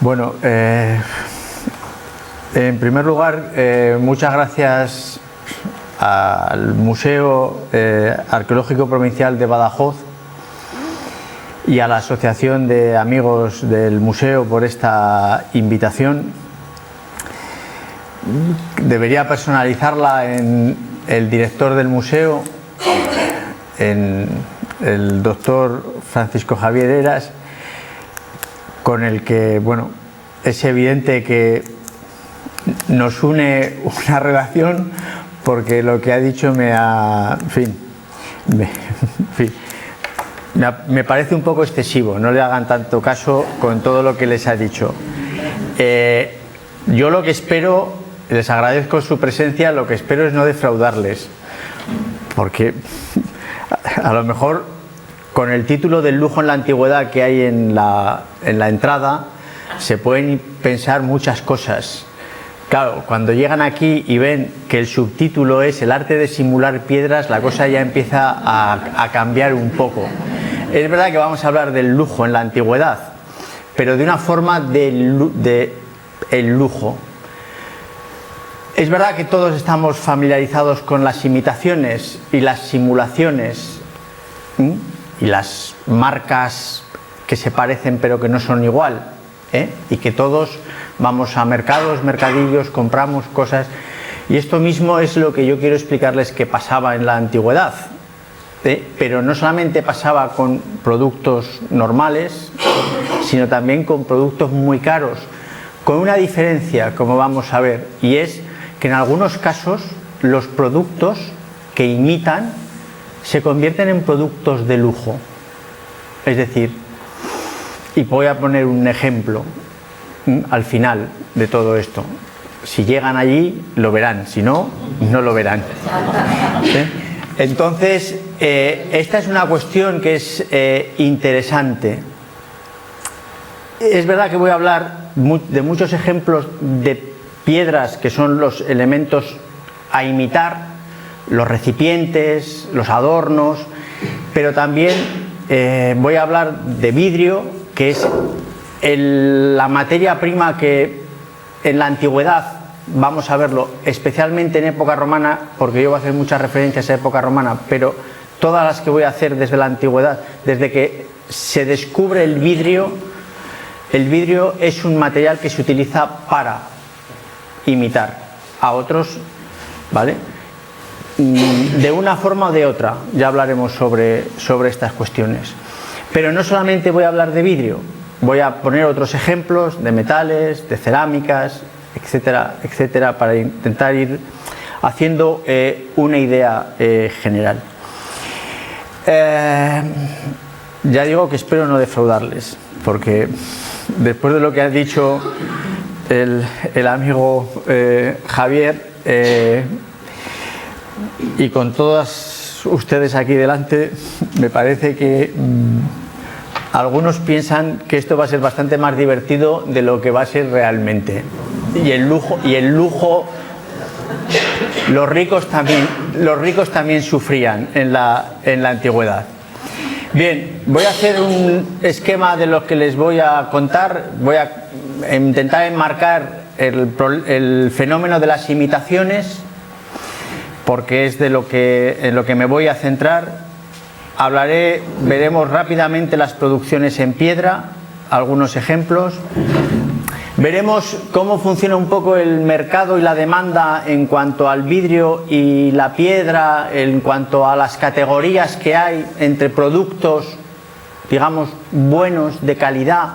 Bueno, en primer lugar, muchas gracias al Museo Arqueológico Provincial de Badajoz y a la Asociación de Amigos del Museo por esta invitación. Debería personalizarla en el director del museo, en el doctor Francisco Javier Heras, con el que, bueno, es evidente que nos une una relación, porque lo que ha dicho me parece un poco excesivo. No le hagan tanto caso con todo lo que les ha dicho. Yo lo que espero, les agradezco su presencia, lo que espero es no defraudarles, porque a lo mejor con el título del lujo en la antigüedad que hay en la entrada se pueden pensar muchas cosas. Claro, cuando llegan aquí y ven que el subtítulo es el arte de simular piedras, la cosa ya empieza a cambiar un poco. Es verdad que vamos a hablar del lujo en la antigüedad, pero de una forma de el lujo. Es verdad que todos estamos familiarizados con las imitaciones y las simulaciones y las marcas que se parecen pero que no son igual, y que todos vamos a mercados, mercadillos, compramos cosas, y esto mismo es lo que yo quiero explicarles que pasaba en la antigüedad, pero no solamente pasaba con productos normales, sino también con productos muy caros, con una diferencia, como vamos a ver, y es que en algunos casos los productos que imitan se convierten en productos de lujo. Es decir, y voy a poner un ejemplo al final de todo esto. Si llegan allí lo verán, si no, no lo verán. Entonces, esta es una cuestión que es interesante. Es verdad que voy a hablar de muchos ejemplos de piedras que son los elementos a imitar, los recipientes, los adornos, pero también voy a hablar de vidrio, que es la materia prima que en la antigüedad, vamos a verlo, especialmente en época romana, porque yo voy a hacer muchas referencias a época romana, pero todas las que voy a hacer desde la antigüedad, desde que se descubre el vidrio es un material que se utiliza para imitar a otros, ¿vale? De una forma o de otra, ya hablaremos sobre estas cuestiones. Pero no solamente voy a hablar de vidrio, voy a poner otros ejemplos de metales, de cerámicas, etcétera, etcétera, para intentar ir haciendo una idea general. Ya digo que espero no defraudarles, porque después de lo que ha dicho el amigo Javier, y con todas ustedes aquí delante, me parece que algunos piensan que esto va a ser bastante más divertido de lo que va a ser realmente. Y el lujo, los ricos también sufrían en la antigüedad. Bien, voy a hacer un esquema de lo que les voy a contar. Voy a intentar enmarcar el fenómeno de las imitaciones, porque es en lo que me voy a centrar. Veremos rápidamente las producciones en piedra, algunos ejemplos. Veremos cómo funciona un poco el mercado y la demanda en cuanto al vidrio y la piedra, en cuanto a las categorías que hay entre productos, digamos, buenos, de calidad,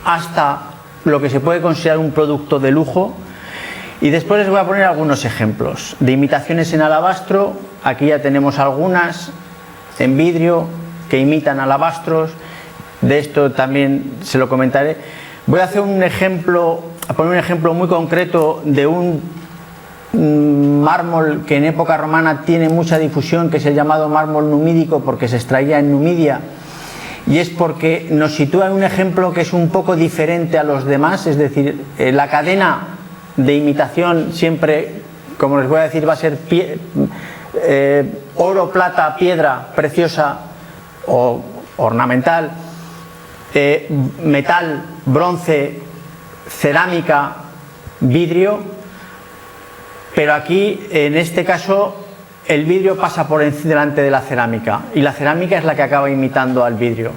hasta lo que se puede considerar un producto de lujo. Y después les voy a poner algunos ejemplos de imitaciones en alabastro. Aquí ya tenemos algunas en vidrio que imitan alabastros. De esto también se lo comentaré. Voy a hacer poner un ejemplo muy concreto de un mármol que en época romana tiene mucha difusión, que es el llamado mármol numídico, porque se extraía en Numidia, y es porque nos sitúa en un ejemplo que es un poco diferente a los demás. Es decir, la cadena de imitación siempre, como les voy a decir, va a ser oro, plata, piedra preciosa o ornamental, metal, bronce, cerámica, vidrio, pero aquí en este caso el vidrio pasa por delante de la cerámica y la cerámica es la que acaba imitando al vidrio,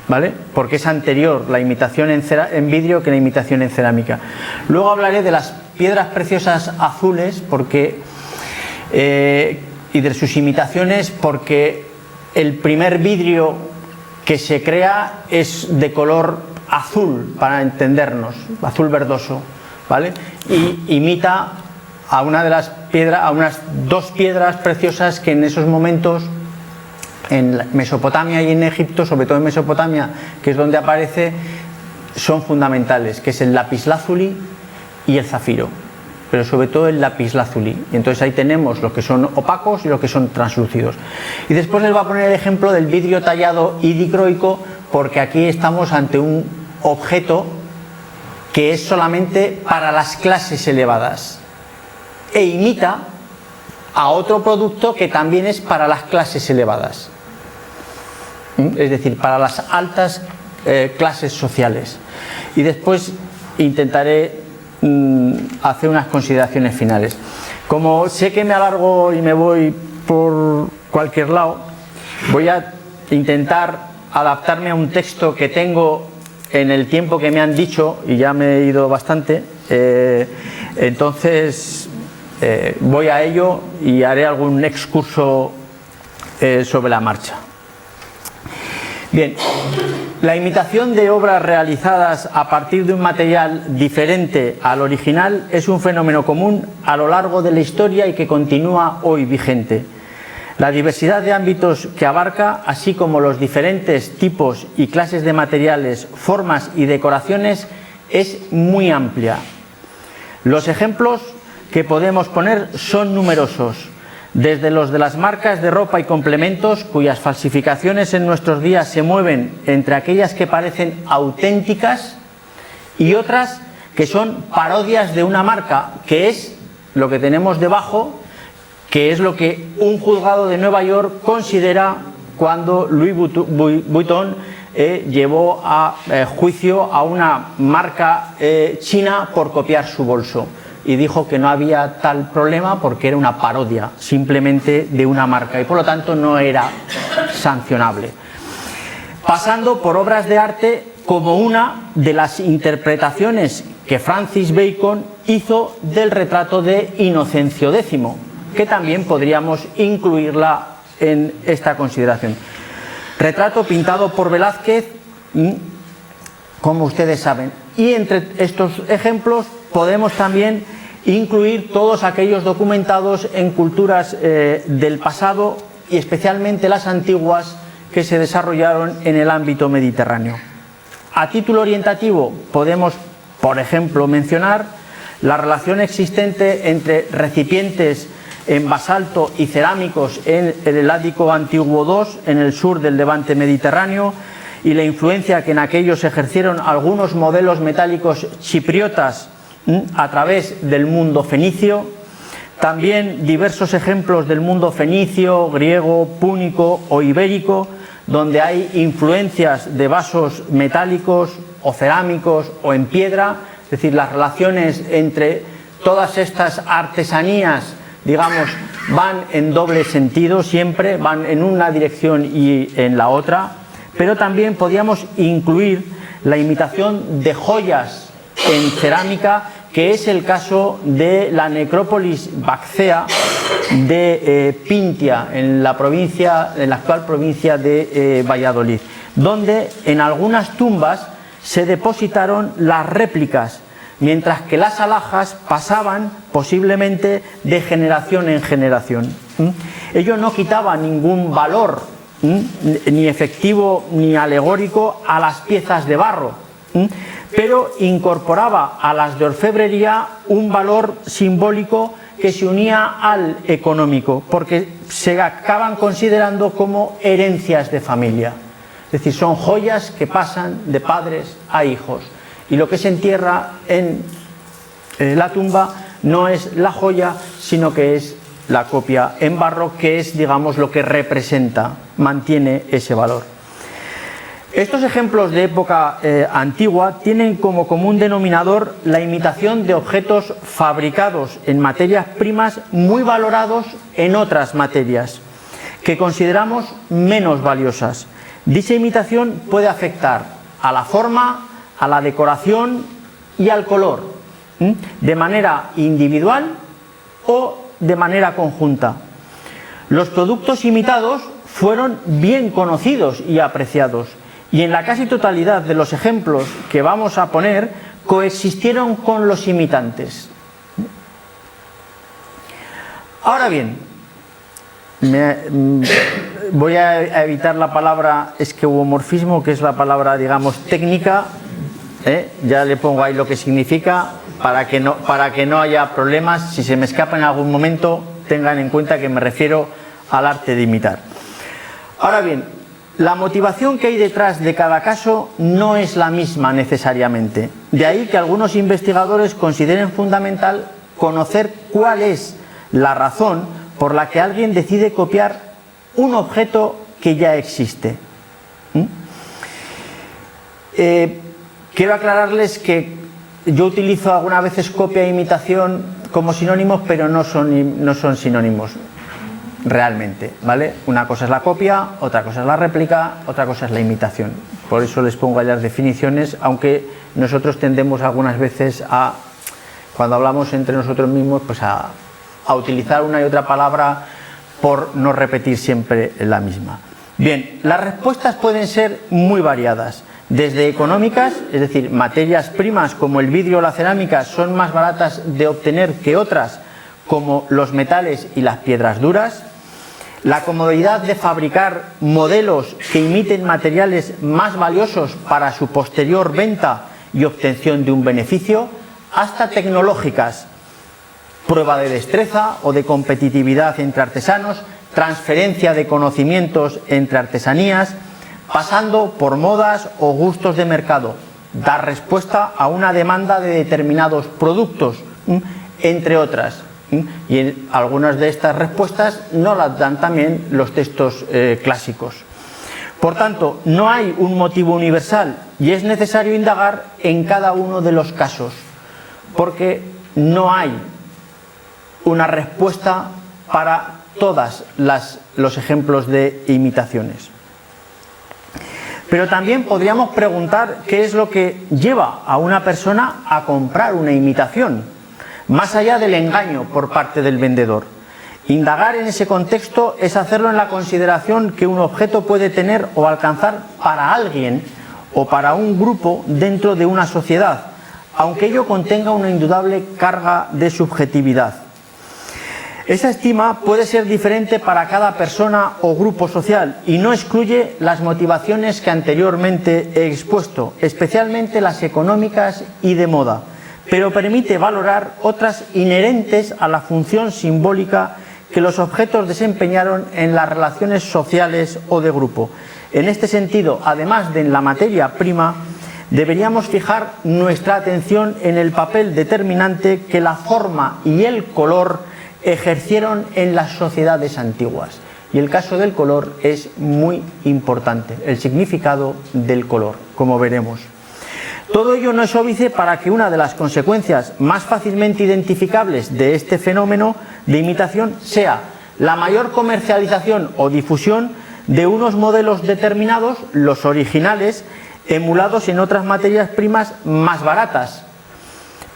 ¿vale? Porque es anterior la imitación en vidrio que la imitación en cerámica. Luego hablaré de las piedras preciosas azules y de sus imitaciones, porque el primer vidrio que se crea es de color azul, para entendernos, azul verdoso, ¿vale? Y imita a unas dos piedras preciosas que en esos momentos en Mesopotamia y en Egipto, sobre todo en Mesopotamia, que es donde aparece, son fundamentales, que es el lapislázuli y el zafiro, pero sobre todo el lapislázuli. Y entonces ahí tenemos los que son opacos y los que son translúcidos. Y después les voy a poner el ejemplo del vidrio tallado y dicroico, porque aquí estamos ante un objeto que es solamente para las clases elevadas e imita a otro producto que también es para las clases elevadas, es decir, para las altas clases sociales. Y después intentaré hacer unas consideraciones finales. Como sé que me alargo y me voy por cualquier lado, voy a intentar adaptarme a un texto que tengo en el tiempo que me han dicho, y ya me he ido bastante, entonces voy a ello y haré algún excurso sobre la marcha. Bien, la imitación de obras realizadas a partir de un material diferente al original es un fenómeno común a lo largo de la historia y que continúa hoy vigente. La diversidad de ámbitos que abarca, así como los diferentes tipos y clases de materiales, formas y decoraciones, es muy amplia. Los ejemplos que podemos poner son numerosos, desde los de las marcas de ropa y complementos, cuyas falsificaciones en nuestros días se mueven entre aquellas que parecen auténticas y otras que son parodias de una marca, que es lo que tenemos debajo, que es lo que un juzgado de Nueva York considera cuando Louis Vuitton llevó a juicio a una marca china por copiar su bolso, y dijo que no había tal problema porque era una parodia simplemente de una marca y por lo tanto no era sancionable. Pasando por obras de arte como una de las interpretaciones que Francis Bacon hizo del retrato de Inocencio X, que también podríamos incluirla en esta consideración. Retrato pintado por Velázquez, como ustedes saben. Y entre estos ejemplos podemos también incluir todos aquellos documentados en culturas del pasado y especialmente las antiguas que se desarrollaron en el ámbito mediterráneo. A título orientativo podemos, por ejemplo, mencionar la relación existente entre recipientes en basalto y cerámicos en el Ático Antiguo II, en el sur del Levante mediterráneo, y la influencia que en aquellos ejercieron algunos modelos metálicos chipriotas a través del mundo fenicio. También diversos ejemplos del mundo fenicio, griego, púnico o ibérico, donde hay influencias de vasos metálicos o cerámicos o en piedra, es decir, las relaciones entre todas estas artesanías, digamos, van en doble sentido siempre, van en una dirección y en la otra. Pero también podríamos incluir la imitación de joyas en cerámica, que es el caso de la necrópolis Bacea de Pintia, en la actual provincia de Valladolid, donde en algunas tumbas se depositaron las réplicas, mientras que las alhajas pasaban posiblemente de generación en generación. Ello no quitaba ningún valor ni efectivo ni alegórico a las piezas de barro, pero incorporaba a las de orfebrería un valor simbólico que se unía al económico, porque se acaban considerando como herencias de familia, es decir, son joyas que pasan de padres a hijos, y lo que se entierra en la tumba no es la joya, sino que es la copia en barro, que es, digamos, lo que representa, mantiene ese valor. Estos ejemplos de época antigua tienen como común denominador la imitación de objetos fabricados en materias primas muy valorados en otras materias, que consideramos menos valiosas. Dicha imitación puede afectar a la forma, a la decoración y al color, de manera individual o de manera conjunta. Los productos imitados fueron bien conocidos y apreciados, y en la casi totalidad de los ejemplos que vamos a poner coexistieron con los imitantes. Ahora bien, voy a evitar la palabra esqueuomorfismo, que es la palabra, digamos, técnica. Ya le pongo ahí lo que significa para que no haya problemas. Si se me escapa en algún momento, tengan en cuenta que me refiero al arte de imitar. Ahora bien, la motivación que hay detrás de cada caso no es la misma necesariamente. De ahí que algunos investigadores consideren fundamental conocer cuál es la razón por la que alguien decide copiar un objeto que ya existe. Quiero aclararles que yo utilizo algunas veces copia e imitación como sinónimos, pero no son sinónimos realmente, ¿vale? Una cosa es la copia, otra cosa es la réplica, otra cosa es la imitación. Por eso les pongo ahí las definiciones, aunque nosotros tendemos algunas veces a, cuando hablamos entre nosotros mismos, pues a utilizar una y otra palabra por no repetir siempre la misma. Bien, las respuestas pueden ser muy variadas, desde económicas, es decir, materias primas como el vidrio o la cerámica son más baratas de obtener que otras, como los metales y las piedras duras. La comodidad de fabricar modelos que imiten materiales más valiosos para su posterior venta y obtención de un beneficio, hasta tecnológicas, prueba de destreza o de competitividad entre artesanos, transferencia de conocimientos entre artesanías, pasando por modas o gustos de mercado, dar respuesta a una demanda de determinados productos, entre otras. Y en algunas de estas respuestas no las dan también los textos clásicos. Por tanto, no hay un motivo universal y es necesario indagar en cada uno de los casos, porque no hay una respuesta para todos los ejemplos de imitaciones. Pero también podríamos preguntar qué es lo que lleva a una persona a comprar una imitación, más allá del engaño por parte del vendedor. Indagar en ese contexto es hacerlo en la consideración que un objeto puede tener o alcanzar para alguien o para un grupo dentro de una sociedad, aunque ello contenga una indudable carga de subjetividad. Esa estima puede ser diferente para cada persona o grupo social y no excluye las motivaciones que anteriormente he expuesto, especialmente las económicas y de moda, pero permite valorar otras inherentes a la función simbólica que los objetos desempeñaron en las relaciones sociales o de grupo. En este sentido, además de en la materia prima, deberíamos fijar nuestra atención en el papel determinante que la forma y el color ejercieron en las sociedades antiguas. Y el caso del color es muy importante, el significado del color, como veremos. Todo ello no es óbice para que una de las consecuencias más fácilmente identificables de este fenómeno de imitación sea la mayor comercialización o difusión de unos modelos determinados, los originales, emulados en otras materias primas más baratas.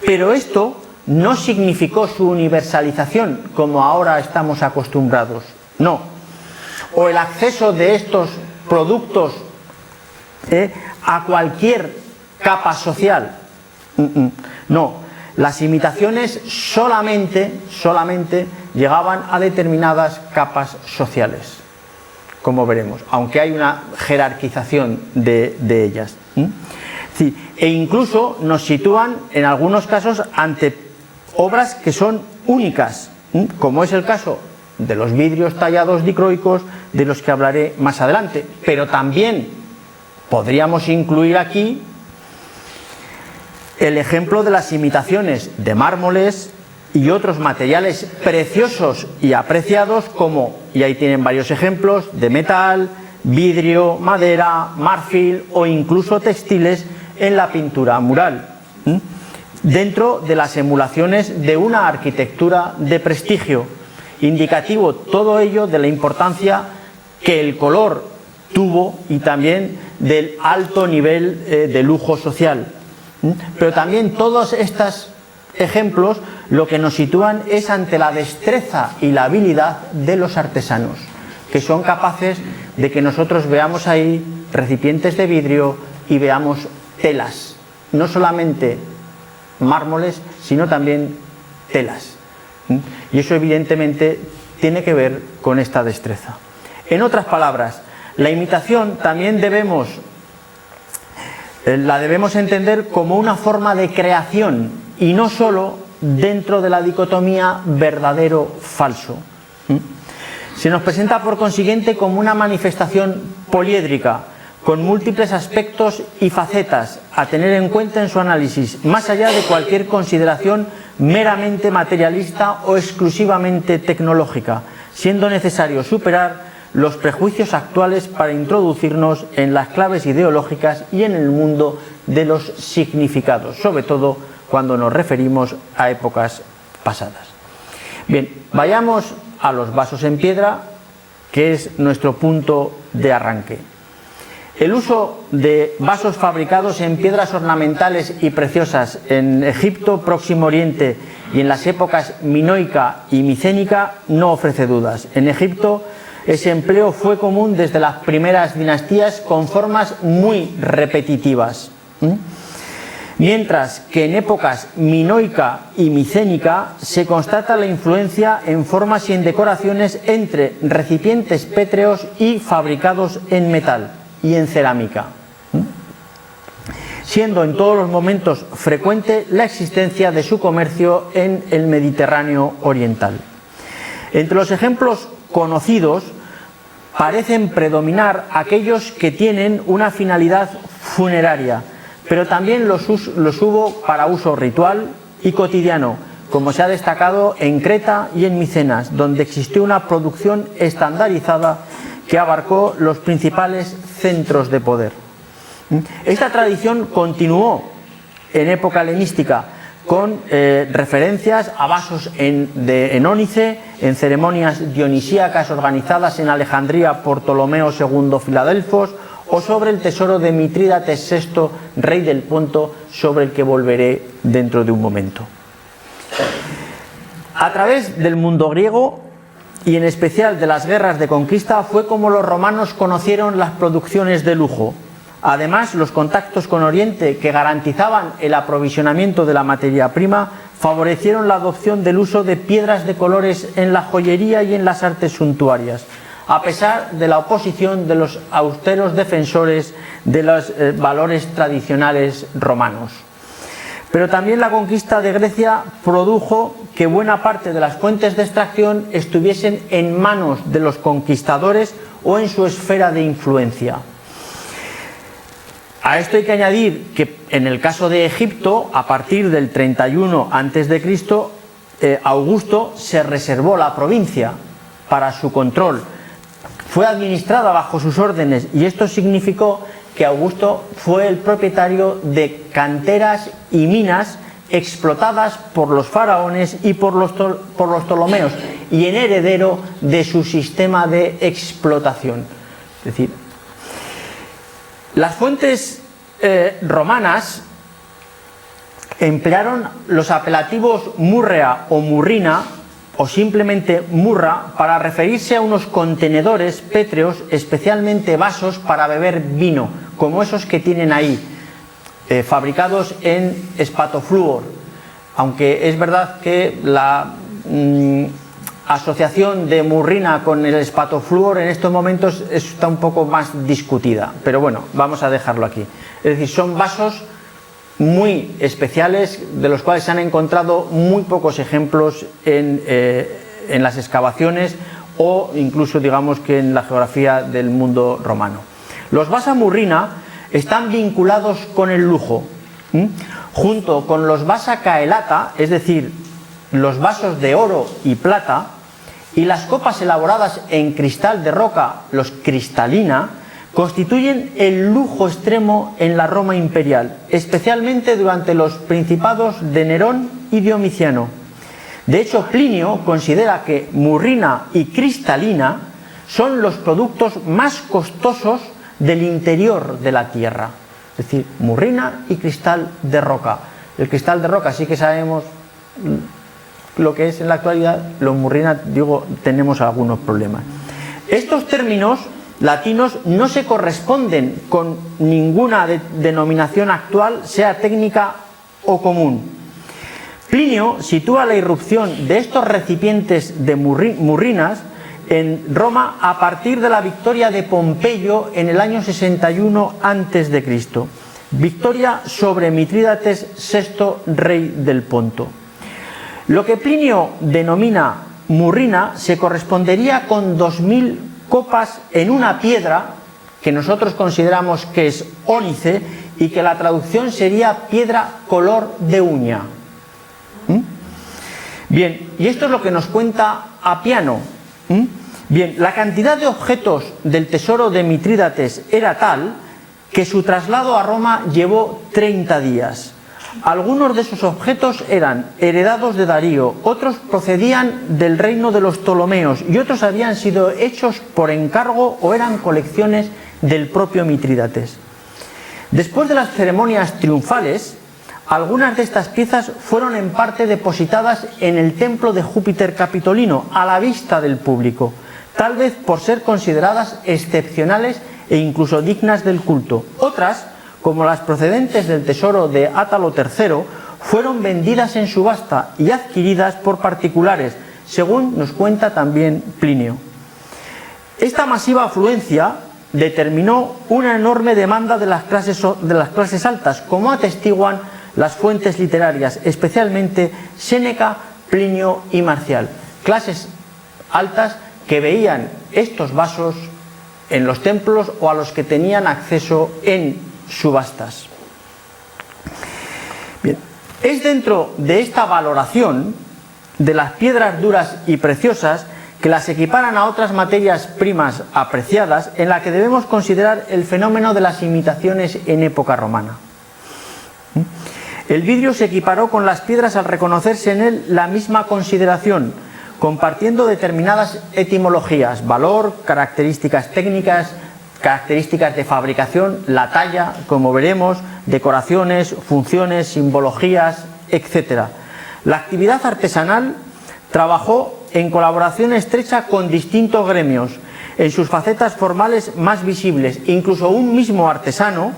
Pero esto no significó su universalización, como ahora estamos acostumbrados. No. O el acceso de estos productos a cualquier capa social. No. Las imitaciones solamente llegaban a determinadas capas sociales, como veremos, aunque hay una jerarquización de ellas. Sí, e incluso nos sitúan en algunos casos ante obras que son únicas, como es el caso de los vidrios tallados dicroicos, de los que hablaré más adelante. Pero también podríamos incluir aquí el ejemplo de las imitaciones de mármoles y otros materiales preciosos y apreciados, como, y ahí tienen varios ejemplos, de metal, vidrio, madera, marfil o incluso textiles en la pintura mural, dentro de las emulaciones de una arquitectura de prestigio, indicativo todo ello de la importancia que el color tuvo y también del alto nivel de lujo social. Pero también todos estos ejemplos lo que nos sitúan es ante la destreza y la habilidad de los artesanos, que son capaces de que nosotros veamos ahí recipientes de vidrio y veamos telas, no solamente mármoles, sino también telas. Y eso evidentemente tiene que ver con esta destreza. En otras palabras, la imitación también la debemos entender como una forma de creación y no solo dentro de la dicotomía verdadero-falso. Se nos presenta por consiguiente como una manifestación poliédrica, con múltiples aspectos y facetas a tener en cuenta en su análisis, más allá de cualquier consideración meramente materialista o exclusivamente tecnológica, siendo necesario superar los prejuicios actuales para introducirnos en las claves ideológicas y en el mundo de los significados, sobre todo cuando nos referimos a épocas pasadas. Bien, vayamos a los vasos en piedra, que es nuestro punto de arranque. El uso de vasos fabricados en piedras ornamentales y preciosas en Egipto, Próximo Oriente y en las épocas minoica y micénica no ofrece dudas. En Egipto ese empleo fue común desde las primeras dinastías con formas muy repetitivas. Mientras que en épocas minoica y micénica se constata la influencia en formas y en decoraciones entre recipientes pétreos y fabricados en metal y en cerámica, siendo en todos los momentos frecuente la existencia de su comercio en el Mediterráneo oriental. Entre los ejemplos conocidos parecen predominar aquellos que tienen una finalidad funeraria, pero también los hubo para uso ritual y cotidiano, como se ha destacado en Creta y en Micenas, donde existió una producción estandarizada que abarcó los principales centros de poder. Esta tradición continuó en época helenística con referencias a vasos en ónice, en ceremonias dionisíacas organizadas en Alejandría por Ptolomeo II Filadelfos, o sobre el tesoro de Mitrídates VI, rey del Ponto, sobre el que volveré dentro de un momento. A través del mundo griego y en especial de las guerras de conquista fue como los romanos conocieron las producciones de lujo. Además, los contactos con Oriente, que garantizaban el aprovisionamiento de la materia prima, favorecieron la adopción del uso de piedras de colores en la joyería y en las artes suntuarias, a pesar de la oposición de los austeros defensores de los valores tradicionales romanos. Pero también la conquista de Grecia produjo que buena parte de las fuentes de extracción estuviesen en manos de los conquistadores o en su esfera de influencia. A esto hay que añadir que en el caso de Egipto, a partir del 31 a.C., Augusto se reservó la provincia para su control. Fue administrada bajo sus órdenes y esto significó que Augusto fue el propietario de canteras y minas explotadas por los faraones y por los Ptolomeos y en heredero de su sistema de explotación. Es decir, las fuentes romanas emplearon los apelativos murrea o murrina o simplemente murra para referirse a unos contenedores pétreos, especialmente vasos para beber vino, como esos que tienen ahí, fabricados en espatofluor, aunque es verdad que la asociación de murrina con el espatofluor en estos momentos está un poco más discutida, pero bueno, vamos a dejarlo aquí. Es decir, son vasos muy especiales de los cuales se han encontrado muy pocos ejemplos en las excavaciones o incluso digamos que en la geografía del mundo romano. Los vasa murrina están vinculados con el lujo, junto con los vasa caelata, es decir, los vasos de oro y plata. y las copas elaboradas en cristal de roca, los cristalina, constituyen el lujo extremo en la Roma imperial, especialmente durante los principados de Nerón y Domiciano. De hecho, Plinio considera que murrina y cristalina son los productos más costosos del interior de la tierra. Es decir, murrina y cristal de roca. El cristal de roca sí que sabemos lo que es en la actualidad, los murrina, tenemos algunos problemas. Estos términos latinos no se corresponden con ninguna denominación actual, sea técnica o común. Plinio sitúa la irrupción de estos recipientes de murrinas en Roma a partir de la victoria de Pompeyo en el año 61 a.C., victoria sobre Mitrídates VI, rey del Ponto. Lo que Plinio denomina murrina se correspondería con 2000 copas en una piedra que nosotros consideramos que es ónice y que la traducción sería piedra color de uña. Bien, y esto es lo que nos cuenta Apiano. Bien, la cantidad de objetos del tesoro de Mitrídates era tal que su traslado a Roma llevó 30 días. Algunos de esos objetos eran heredados de Darío, otros procedían del reino de los Ptolomeos y otros habían sido hechos por encargo o eran colecciones del propio Mitrídates. Después de las ceremonias triunfales, algunas de estas piezas fueron en parte depositadas en el templo de Júpiter Capitolino, a la vista del público, tal vez por ser consideradas excepcionales e incluso dignas del culto. Otras, como las procedentes del tesoro de Átalo III, fueron vendidas en subasta y adquiridas por particulares, según nos cuenta también Plinio. Esta masiva afluencia determinó una enorme demanda de las clases altas, como atestiguan las fuentes literarias, especialmente Séneca, Plinio y Marcial. Clases altas que veían estos vasos en los templos o a los que tenían acceso en subastas. Bien, es dentro de esta valoración de las piedras duras y preciosas que las equiparan a otras materias primas apreciadas, en la que debemos considerar el fenómeno de las imitaciones en época romana. El vidrio se equiparó con las piedras al reconocerse en él la misma consideración, compartiendo determinadas etimologías, valor, características técnicas, características de fabricación, la talla, como veremos, decoraciones, funciones, simbologías, etc. La actividad artesanal trabajó en colaboración estrecha con distintos gremios, en sus facetas formales más visibles. Incluso un mismo artesano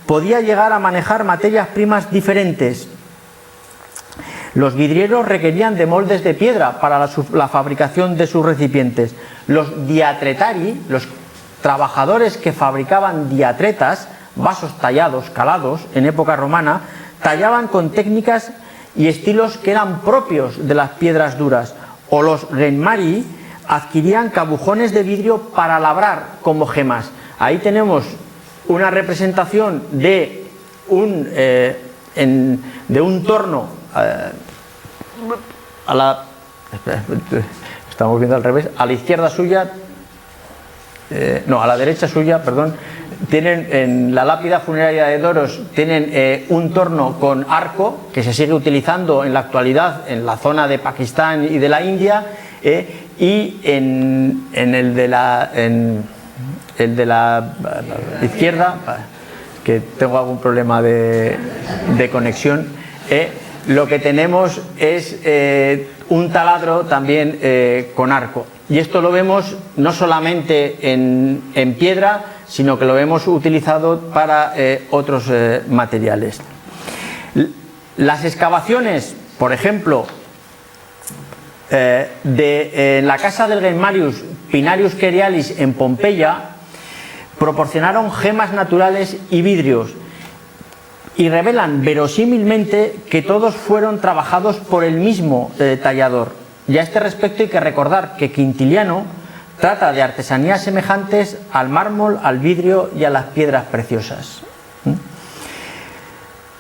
podía llegar a manejar materias primas diferentes. Los vidrieros requerían de moldes de piedra para la fabricación de sus recipientes. Los diatretari, los trabajadores que fabricaban diatretas, vasos tallados, calados, en época romana, tallaban con técnicas y estilos que eran propios de las piedras duras. O los genmari adquirían cabujones de vidrio para labrar como gemas. Ahí tenemos una representación de un torno estamos viendo al revés, a la izquierda suya, a la derecha suya, perdón, tienen en la lápida funeraria de Doros, tienen un torno con arco que se sigue utilizando en la actualidad en la zona de Pakistán y de la India, y en el de la izquierda, que tengo algún problema de conexión, lo que tenemos es un taladro también con arco. Y esto lo vemos no solamente en piedra, sino que lo hemos utilizado para otros materiales. Las excavaciones, por ejemplo, en la casa del Genmarius Pinarius Querialis en Pompeya, proporcionaron gemas naturales y vidrios, y revelan verosímilmente que todos fueron trabajados por el mismo tallador. Y a este respecto hay que recordar que Quintiliano trata de artesanías semejantes al mármol, al vidrio y a las piedras preciosas.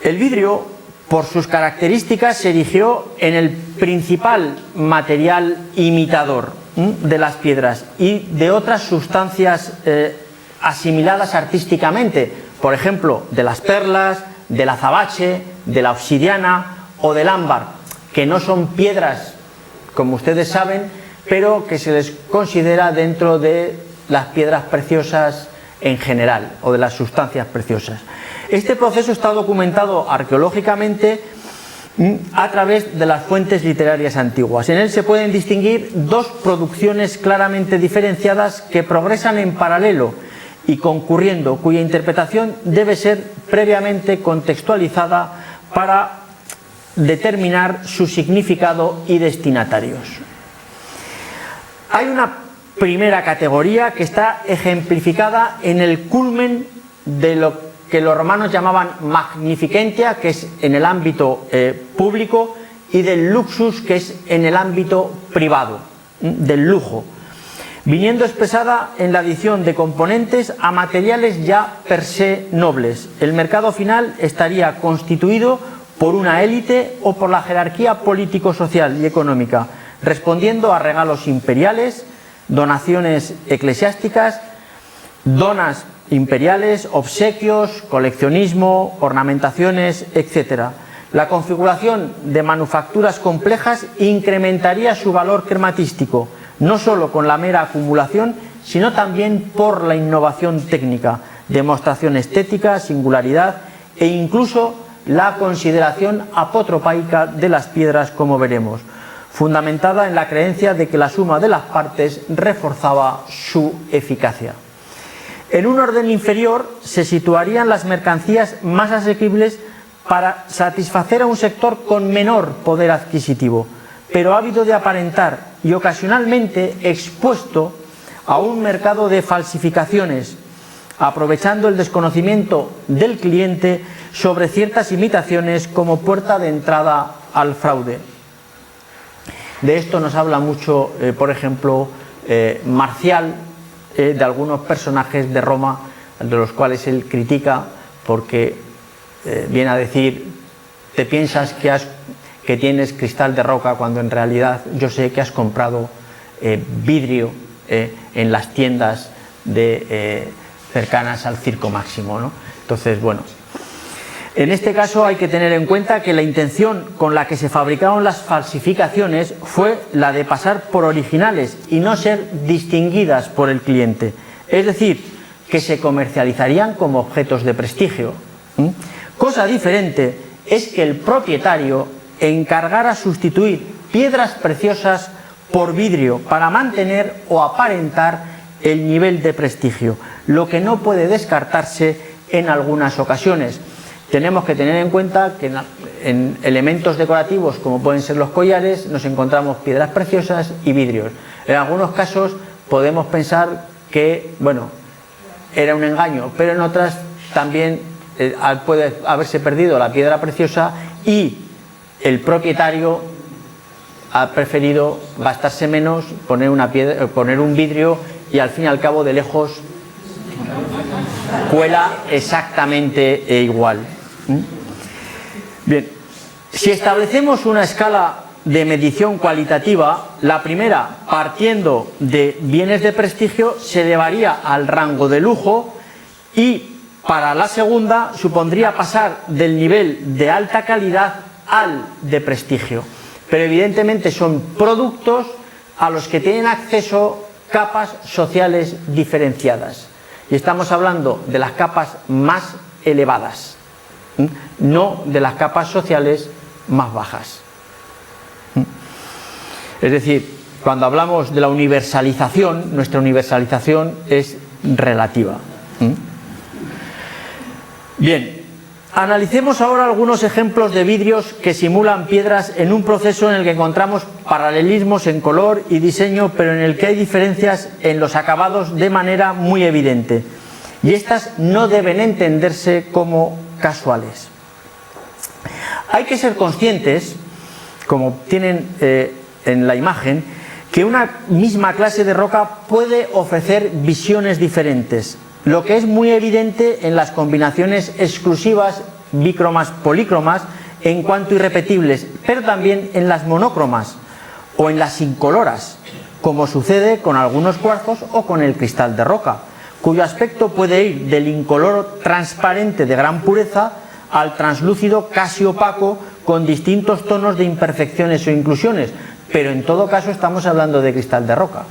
El vidrio, por sus características, se erigió en el principal material imitador. de las piedras y de otras sustancias asimiladas artísticamente, por ejemplo, de las perlas, del azabache, de la obsidiana o del ámbar, que no son piedras, como ustedes saben, pero que se les considera dentro de las piedras preciosas en general, o de las sustancias preciosas. Este proceso está documentado arqueológicamente a través de las fuentes literarias antiguas. En él se pueden distinguir dos producciones claramente diferenciadas que progresan en paralelo y concurriendo, cuya interpretación debe ser previamente contextualizada para determinar su significado y destinatarios. Hay una primera categoría que está ejemplificada en el culmen de lo que los romanos llamaban magnificentia, que es en el ámbito público, y del luxus, que es en el ámbito privado, del lujo, viniendo expresada en la adición de componentes a materiales ya per se nobles. El mercado final estaría constituido por una élite o por la jerarquía político-social y económica, respondiendo a regalos imperiales, donaciones eclesiásticas, donas imperiales, obsequios, coleccionismo, ornamentaciones, etc. La configuración de manufacturas complejas incrementaría su valor crematístico, no solo con la mera acumulación, sino también por la innovación técnica, demostración estética, singularidad e incluso la consideración apotropaica de las piedras, como veremos, fundamentada en la creencia de que la suma de las partes reforzaba su eficacia. En un orden inferior se situarían las mercancías más asequibles para satisfacer a un sector con menor poder adquisitivo, pero ávido de aparentar y ocasionalmente expuesto a un mercado de falsificaciones, aprovechando el desconocimiento del cliente sobre ciertas imitaciones como puerta de entrada al fraude. De esto nos habla mucho, por ejemplo, Marcial, de algunos personajes de Roma, de los cuales él critica porque viene a decir: te piensas que tienes cristal de roca cuando en realidad yo sé que has comprado vidrio en las tiendas cercanas al Circo Máximo, ¿no? Entonces, bueno, en este caso hay que tener en cuenta que la intención con la que se fabricaron las falsificaciones fue la de pasar por originales y no ser distinguidas por el cliente, es decir, que se comercializarían como objetos de prestigio. Cosa diferente es que el propietario encargara sustituir piedras preciosas por vidrio para mantener o aparentar el nivel de prestigio, lo que no puede descartarse en algunas ocasiones. Tenemos que tener en cuenta que en elementos decorativos, como pueden ser los collares, nos encontramos piedras preciosas y vidrios. En algunos casos podemos pensar que, bueno, era un engaño, pero en otras también puede haberse perdido la piedra preciosa y el propietario ha preferido gastarse menos, poner un vidrio, y al fin y al cabo, de lejos, cuela exactamente igual. Bien, si establecemos una escala de medición cualitativa, la primera, partiendo de bienes de prestigio, se elevaría al rango de lujo, y para la segunda supondría pasar del nivel de alta calidad al de prestigio. Pero evidentemente son productos a los que tienen acceso capas sociales diferenciadas. Y estamos hablando de las capas más elevadas, no de las capas sociales más bajas. Es decir, cuando hablamos de la universalización, nuestra universalización es relativa. Bien, analicemos ahora algunos ejemplos de vidrios que simulan piedras en un proceso en el que encontramos paralelismos en color y diseño, pero en el que hay diferencias en los acabados de manera muy evidente. Y estas no deben entenderse como casuales. Hay que ser conscientes, como tienen en la imagen, que una misma clase de roca puede ofrecer visiones diferentes, lo que es muy evidente en las combinaciones exclusivas bícromas, polícromas, en cuanto irrepetibles, pero también en las monócromas o en las incoloras, como sucede con algunos cuarzos o con el cristal de roca, cuyo aspecto puede ir del incoloro transparente de gran pureza al translúcido casi opaco con distintos tonos de imperfecciones o inclusiones, pero en todo caso estamos hablando de cristal de roca,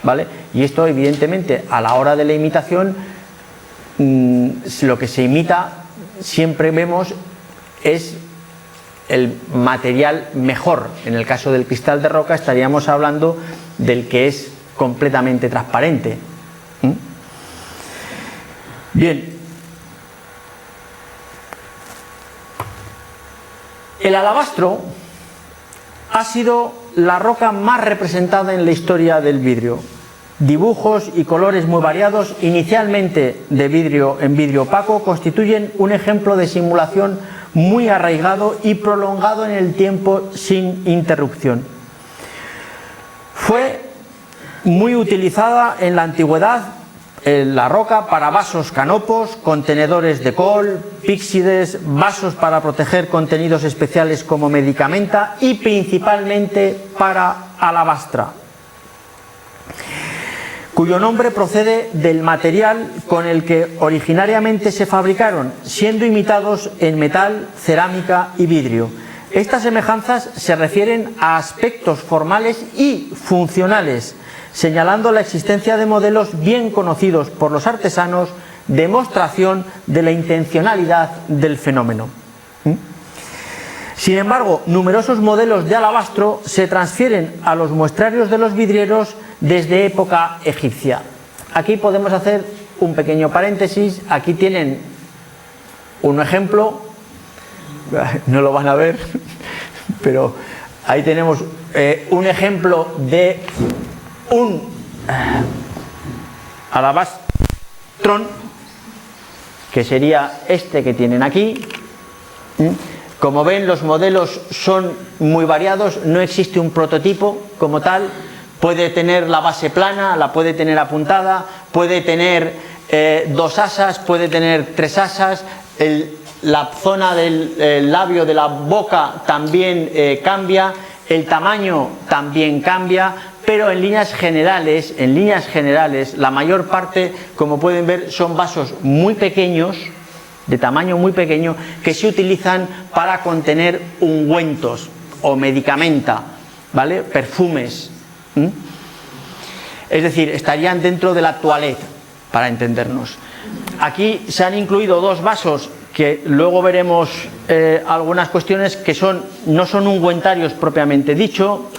¿vale? Y esto evidentemente a la hora de la imitación, lo que se imita siempre vemos es el material mejor. En el caso del cristal de roca estaríamos hablando del que es completamente transparente. Bien, el alabastro ha sido la roca más representada en la historia del vidrio. Dibujos y colores muy variados, inicialmente de vidrio en vidrio opaco, constituyen un ejemplo de simulación muy arraigado y prolongado en el tiempo sin interrupción. Fue muy utilizada en la antigüedad la roca para vasos canopos, contenedores de col, píxides, vasos para proteger contenidos especiales como medicamenta y principalmente para alabastra, cuyo nombre procede del material con el que originariamente se fabricaron, siendo imitados en metal, cerámica y vidrio. Estas semejanzas se refieren a aspectos formales y funcionales, señalando la existencia de modelos bien conocidos por los artesanos, demostración de la intencionalidad del fenómeno. Sin embargo, numerosos modelos de alabastro se transfieren a los muestrarios de los vidrieros desde época egipcia. Aquí podemos hacer un pequeño paréntesis. Aquí tienen un ejemplo, no lo van a ver, pero ahí tenemos un ejemplo de un alabastrón, que sería este que tienen aquí. Como ven, los modelos son muy variados, no existe un prototipo como tal. Puede tener la base plana, la puede tener apuntada, puede tener dos asas, puede tener tres asas, la zona del labio de la boca también cambia, el tamaño también cambia, pero en líneas generales, la mayor parte, como pueden ver, son vasos muy pequeños, de tamaño muy pequeño, que se utilizan para contener ungüentos o medicamenta, ¿vale? Perfumes. Es decir, estarían dentro de la toilette, para entendernos. Aquí se han incluido dos vasos que luego veremos algunas cuestiones que no son ungüentarios propiamente dicho.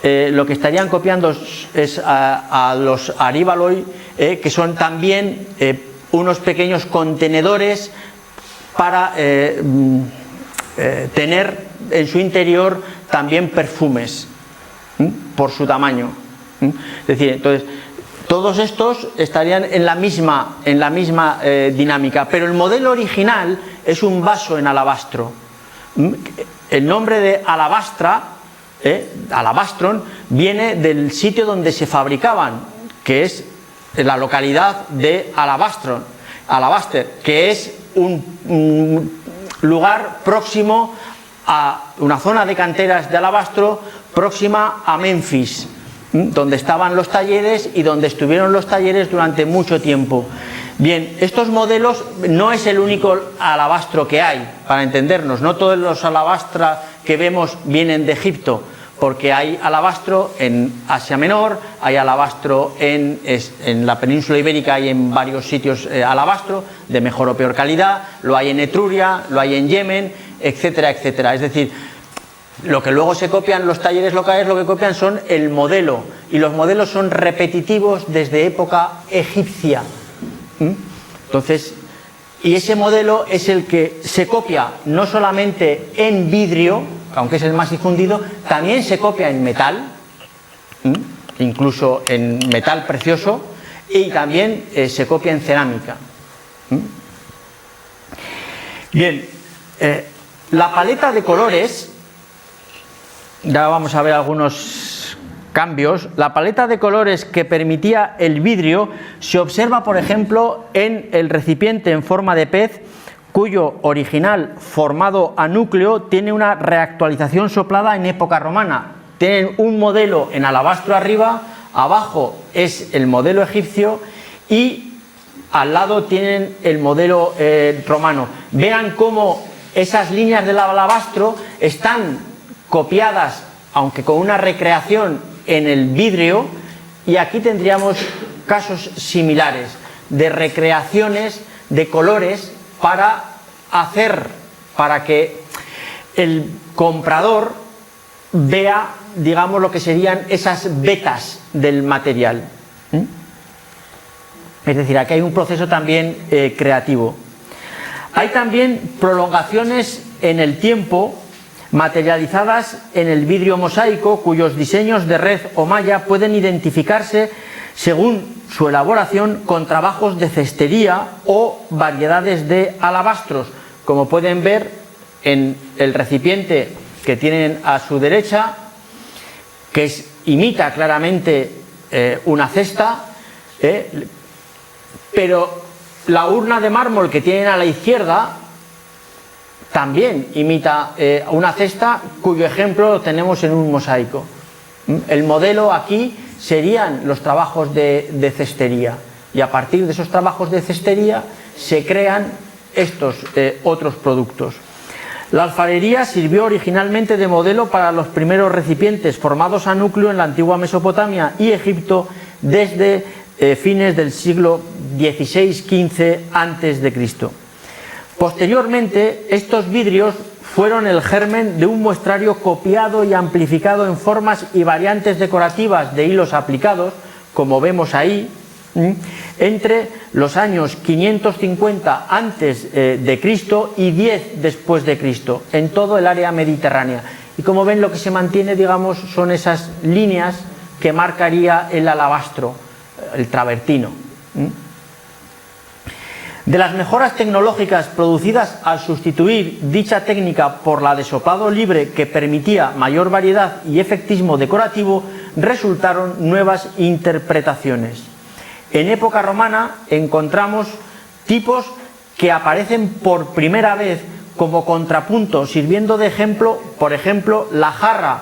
Lo que estarían copiando es a los Aríbaloi, que son también unos pequeños contenedores para tener en su interior también perfumes, por su tamaño. Es decir, entonces todos estos estarían en la misma dinámica, pero el modelo original es un vaso en alabastro. El nombre de alabastra, alabastron, viene del sitio donde se fabricaban, que es la localidad de Alabaster, que es un lugar próximo a una zona de canteras de alabastro próxima a Memphis, donde estaban los talleres y donde estuvieron los talleres durante mucho tiempo. Bien, estos modelos no es el único alabastro que hay, para entendernos. No todos los alabastras que vemos vienen de Egipto, porque hay alabastro en Asia Menor, hay alabastro en la península ibérica y en varios sitios alabastro de mejor o peor calidad, lo hay en Etruria, lo hay en Yemen, etcétera, etcétera. Es decir, lo que luego se copian los talleres locales, lo que copian son el modelo, y los modelos son repetitivos desde época egipcia. Entonces, y ese modelo es el que se copia no solamente en vidrio, aunque es el más difundido, también se copia en metal, incluso en metal precioso, y también se copia en cerámica. Bien, la paleta de colores, ya vamos a ver algunos cambios. La paleta de colores que permitía el vidrio se observa, por ejemplo, en el recipiente en forma de pez, cuyo original formado a núcleo tiene una reactualización soplada en época romana. tienen un modelo en alabastro arriba, abajo es el modelo egipcio y al lado tienen el modelo romano. Vean cómo esas líneas del alabastro están copiadas, aunque con una recreación, en el vidrio, y aquí tendríamos casos similares de recreaciones de colores para que el comprador vea, digamos, lo que serían esas vetas del material. Es decir, aquí hay un proceso también creativo. Hay también prolongaciones en el tiempo materializadas en el vidrio mosaico, cuyos diseños de red o malla pueden identificarse según su elaboración con trabajos de cestería o variedades de alabastros, como pueden ver en el recipiente que tienen a su derecha, que imita claramente una cesta, pero la urna de mármol que tienen a la izquierda también imita una cesta, cuyo ejemplo lo tenemos en un mosaico. El modelo aquí serían los trabajos de cestería, y a partir de esos trabajos de cestería se crean estos otros productos. La alfarería sirvió originalmente de modelo para los primeros recipientes formados a núcleo en la antigua Mesopotamia y Egipto desde fines del siglo XVI-XV a.C. Posteriormente, estos vidrios fueron el germen de un muestrario copiado y amplificado en formas y variantes decorativas de hilos aplicados, como vemos ahí, entre los años 550 antes de Cristo y 10 después de Cristo, en todo el área mediterránea. Y como ven, lo que se mantiene, digamos, son esas líneas que marcaría el alabastro, el travertino. De las mejoras tecnológicas producidas al sustituir dicha técnica por la de soplado libre, que permitía mayor variedad y efectismo decorativo, resultaron nuevas interpretaciones. En época romana encontramos tipos que aparecen por primera vez como contrapunto, sirviendo de ejemplo, por ejemplo, la jarra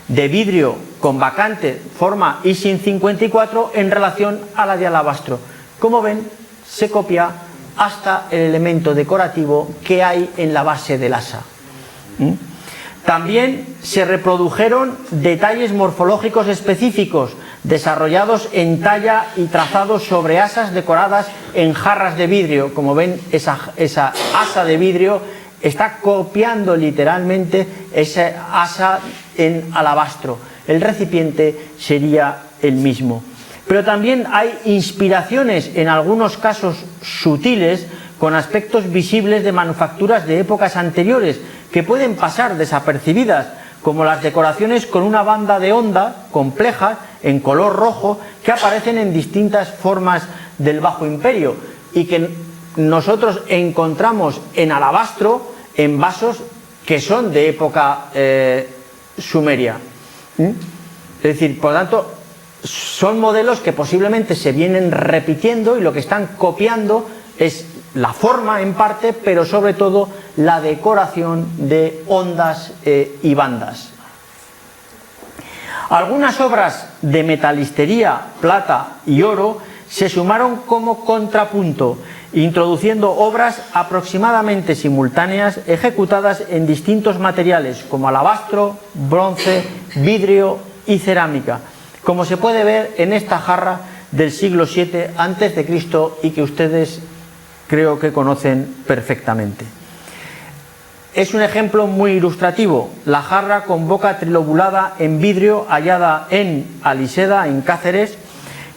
de vidrio con vacante forma ISIN 54 en relación a la de alabastro. Como ven, se copia hasta el elemento decorativo que hay en la base del asa. También se reprodujeron detalles morfológicos específicos desarrollados en talla y trazados sobre asas decoradas en jarras de vidrio. Como ven, esa asa de vidrio está copiando literalmente esa asa en alabastro. El recipiente sería el mismo. Pero también hay inspiraciones, en algunos casos sutiles, con aspectos visibles de manufacturas de épocas anteriores, que pueden pasar desapercibidas, como las decoraciones con una banda de onda compleja en color rojo que aparecen en distintas formas del Bajo Imperio y que nosotros encontramos en alabastro en vasos que son de época sumeria. Es decir, por lo tanto, son modelos que posiblemente se vienen repitiendo y lo que están copiando es la forma en parte, pero sobre todo la decoración de ondas y bandas. Algunas obras de metalistería, plata y oro se sumaron como contrapunto, introduciendo obras aproximadamente simultáneas ejecutadas en distintos materiales como alabastro, bronce, vidrio y cerámica, como se puede ver en esta jarra del siglo VII a.C. y que ustedes creo que conocen perfectamente. Es un ejemplo muy ilustrativo, la jarra con boca trilobulada en vidrio hallada en Aliseda, en Cáceres,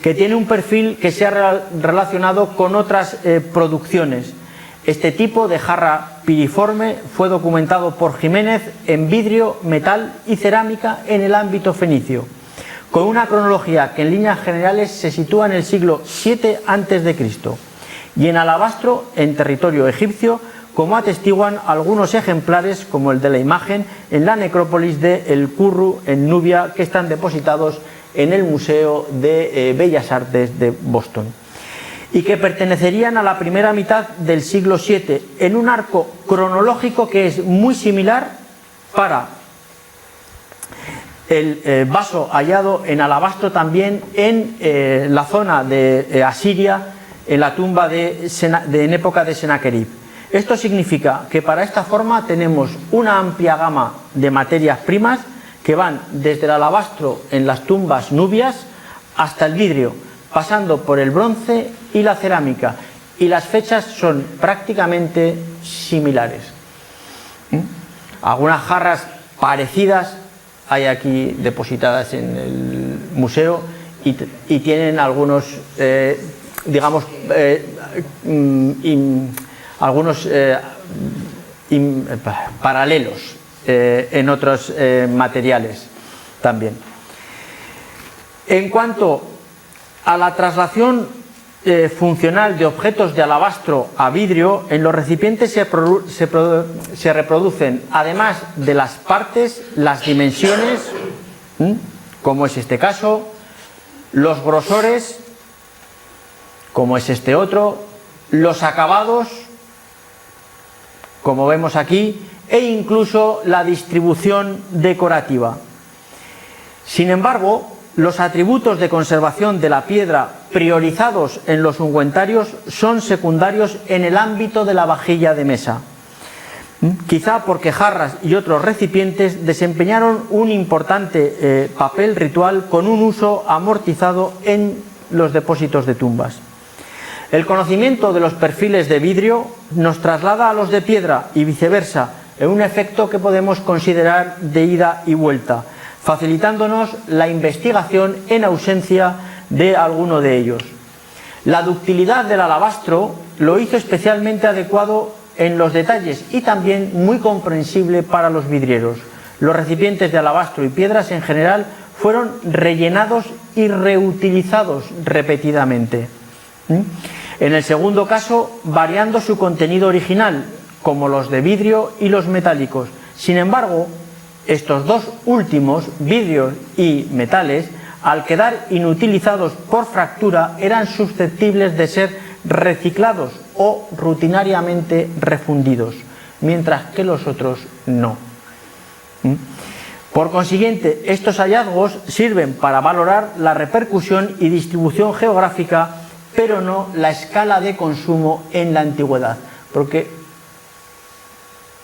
que tiene un perfil que se ha relacionado con otras producciones. Este tipo de jarra piriforme fue documentado por Jiménez en vidrio, metal y cerámica en el ámbito fenicio, con una cronología que en líneas generales se sitúa en el siglo VII a.C. y en alabastro en territorio egipcio, como atestiguan algunos ejemplares como el de la imagen en la necrópolis de El Curru en Nubia, que están depositados en el Museo de Bellas Artes de Boston, y que pertenecerían a la primera mitad del siglo VII, en un arco cronológico que es muy similar para el vaso hallado en alabastro también en la zona de Asiria, en la tumba en época de Senaquerib. Esto significa que para esta forma tenemos una amplia gama de materias primas que van desde el alabastro en las tumbas nubias hasta el vidrio, pasando por el bronce y la cerámica, y las fechas son prácticamente similares. Algunas jarras parecidas hay aquí depositadas en el museo y tienen algunos, algunos paralelos en otros materiales también. En cuanto a la traslación funcional de objetos de alabastro a vidrio, en los recipientes se reproducen, además de las partes, las dimensiones, como es este caso, los grosores, como es este otro, los acabados, como vemos aquí, e incluso la distribución decorativa. Sin embargo, los atributos de conservación de la piedra priorizados en los ungüentarios son secundarios en el ámbito de la vajilla de mesa. Quizá porque jarras y otros recipientes desempeñaron un importante papel ritual con un uso amortizado en los depósitos de tumbas. El conocimiento de los perfiles de vidrio nos traslada a los de piedra y viceversa, en un efecto que podemos considerar de ida y vuelta, facilitándonos la investigación en ausencia de alguno de ellos. La ductilidad del alabastro lo hizo especialmente adecuado en los detalles y también muy comprensible para los vidrieros. Los recipientes de alabastro y piedras en general fueron rellenados y reutilizados repetidamente. En el segundo caso, variando su contenido original, como los de vidrio y los metálicos. Sin embargo, estos dos últimos, vidrios y metales, al quedar inutilizados por fractura, eran susceptibles de ser reciclados o rutinariamente refundidos, mientras que los otros no. Por consiguiente, estos hallazgos sirven para valorar la repercusión y distribución geográfica, pero no la escala de consumo en la antigüedad, porque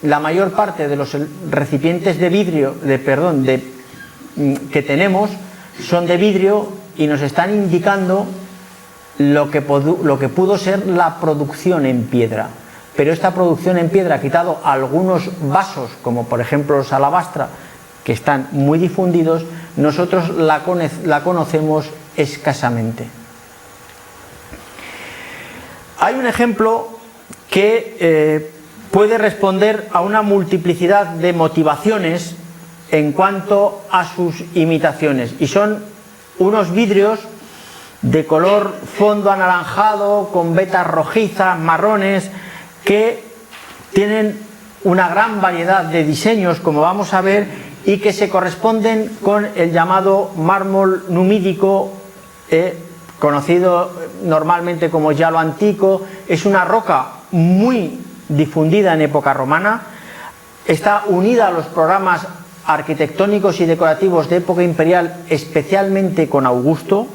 la mayor parte de los recipientes de vidrio, que tenemos son de vidrio y nos están indicando lo que pudo ser la producción en piedra. Pero esta producción en piedra ha quitado algunos vasos, como por ejemplo los alabastra, que están muy difundidos, nosotros la conocemos escasamente. Hay un ejemplo que puede responder a una multiplicidad de motivaciones en cuanto a sus imitaciones, y son unos vidrios de color fondo anaranjado con vetas rojizas, marrones, que tienen una gran variedad de diseños, como vamos a ver, y que se corresponden con el llamado mármol numídico, conocido normalmente como yalo antico. Es una roca muy difundida en época romana, está unida a los programas arquitectónicos y decorativos de época imperial, especialmente con Augusto.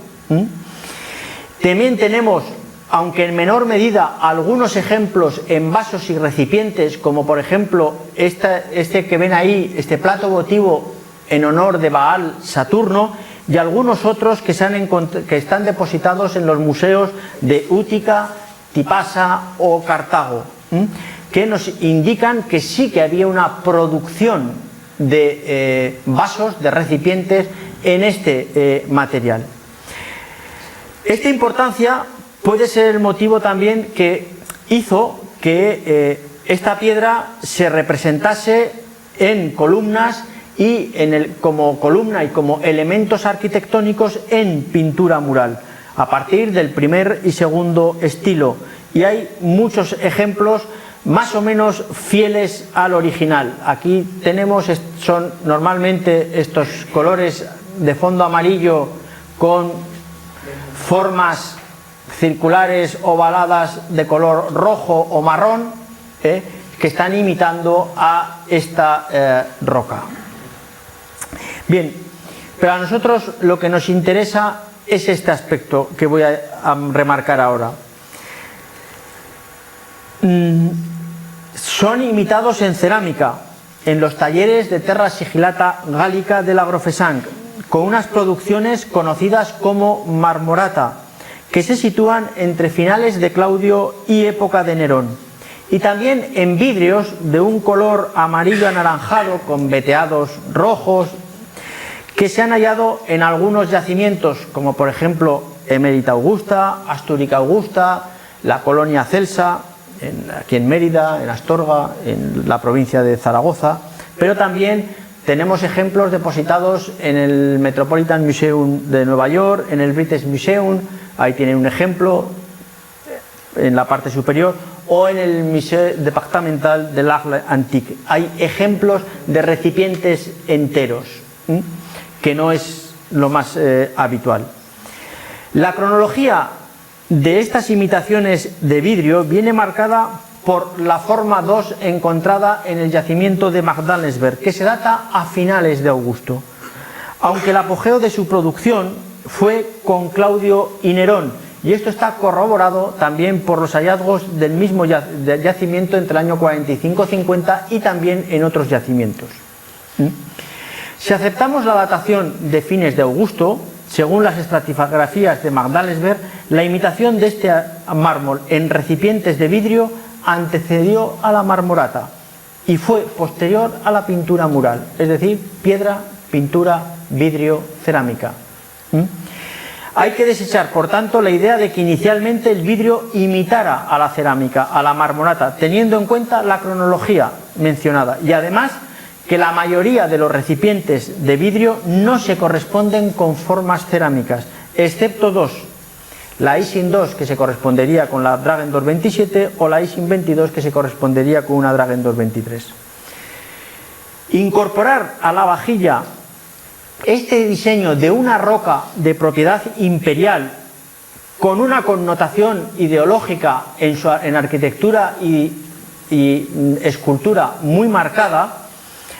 También tenemos, aunque en menor medida, algunos ejemplos en vasos y recipientes, como por ejemplo este que ven ahí, este plato votivo en honor de Baal Saturno, y algunos otros que están depositados en los museos de Útica, Tipasa o Cartago, que nos indican que sí que había una producción de vasos, de recipientes en este material. Esta importancia puede ser el motivo también que hizo que esta piedra se representase en columnas y como columna y como elementos arquitectónicos en pintura mural, a partir del primer y segundo estilo. Y hay muchos ejemplos más o menos fieles al original. Aquí tenemos, son normalmente estos colores de fondo amarillo con formas circulares ovaladas de color rojo o marrón, que están imitando a esta roca. Bien, Pero a nosotros lo que nos interesa es este aspecto que voy a remarcar ahora. Son imitados en cerámica, en los talleres de Terra Sigillata Gallica del Agrofesanc, con unas producciones conocidas como marmorata, que se sitúan entre finales de Claudio y época de Nerón, y también en vidrios de un color amarillo anaranjado con veteados rojos, que se han hallado en algunos yacimientos, como por ejemplo Emérita Augusta, Astúrica Augusta, la Colonia Celsa, aquí en Mérida, en Astorga, en la provincia de Zaragoza, pero también tenemos ejemplos depositados en el Metropolitan Museum de Nueva York, en el British Museum, ahí tienen un ejemplo en la parte superior, o en el Musée Départemental de l'Art Antique. Hay ejemplos de recipientes enteros, que no es lo más habitual. La cronología de estas imitaciones de vidrio viene marcada por la forma 2 encontrada en el yacimiento de Magdalensberg, que se data a finales de Augusto, aunque el apogeo de su producción fue con Claudio y Nerón, y esto está corroborado también por los hallazgos del mismo yacimiento entre el año 45-50 y también en otros yacimientos. Si aceptamos la datación de fines de Augusto, según las estratifografías de Magdalensberg, la imitación de este mármol en recipientes de vidrio antecedió a la marmorata y fue posterior a la pintura mural, es decir, piedra, pintura, vidrio, cerámica. Hay que desechar, por tanto, la idea de que inicialmente el vidrio imitara a la cerámica, a la marmorata, teniendo en cuenta la cronología mencionada, y además que la mayoría de los recipientes de vidrio no se corresponden con formas cerámicas, excepto dos: la Ising 2, que se correspondería con la Dragendorf 27, o la Ising 22, que se correspondería con una Dragendorf 23. Incorporar a la vajilla este diseño de una roca de propiedad imperial con una connotación ideológica en arquitectura y escultura muy marcada,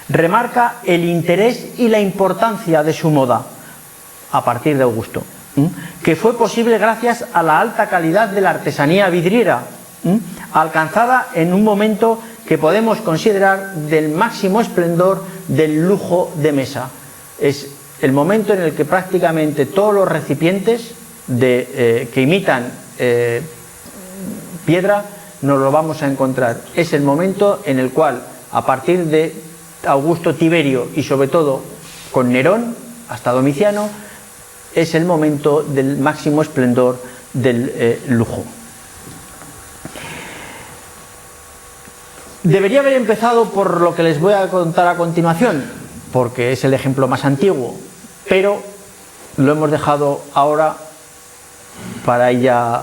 remarca el interés y la importancia de su moda a partir de Augusto, que fue posible gracias a la alta calidad de la artesanía vidriera, alcanzada en un momento que podemos considerar del máximo esplendor del lujo de mesa. Es el momento en el que prácticamente todos los recipientes que imitan piedra nos lo vamos a encontrar. Es el momento en el cual, a partir de Augusto, Tiberio y sobre todo con Nerón hasta Domiciano, es el momento del máximo esplendor del lujo. Debería haber empezado por lo que les voy a contar a continuación, porque es el ejemplo más antiguo, pero lo hemos dejado ahora para ir ya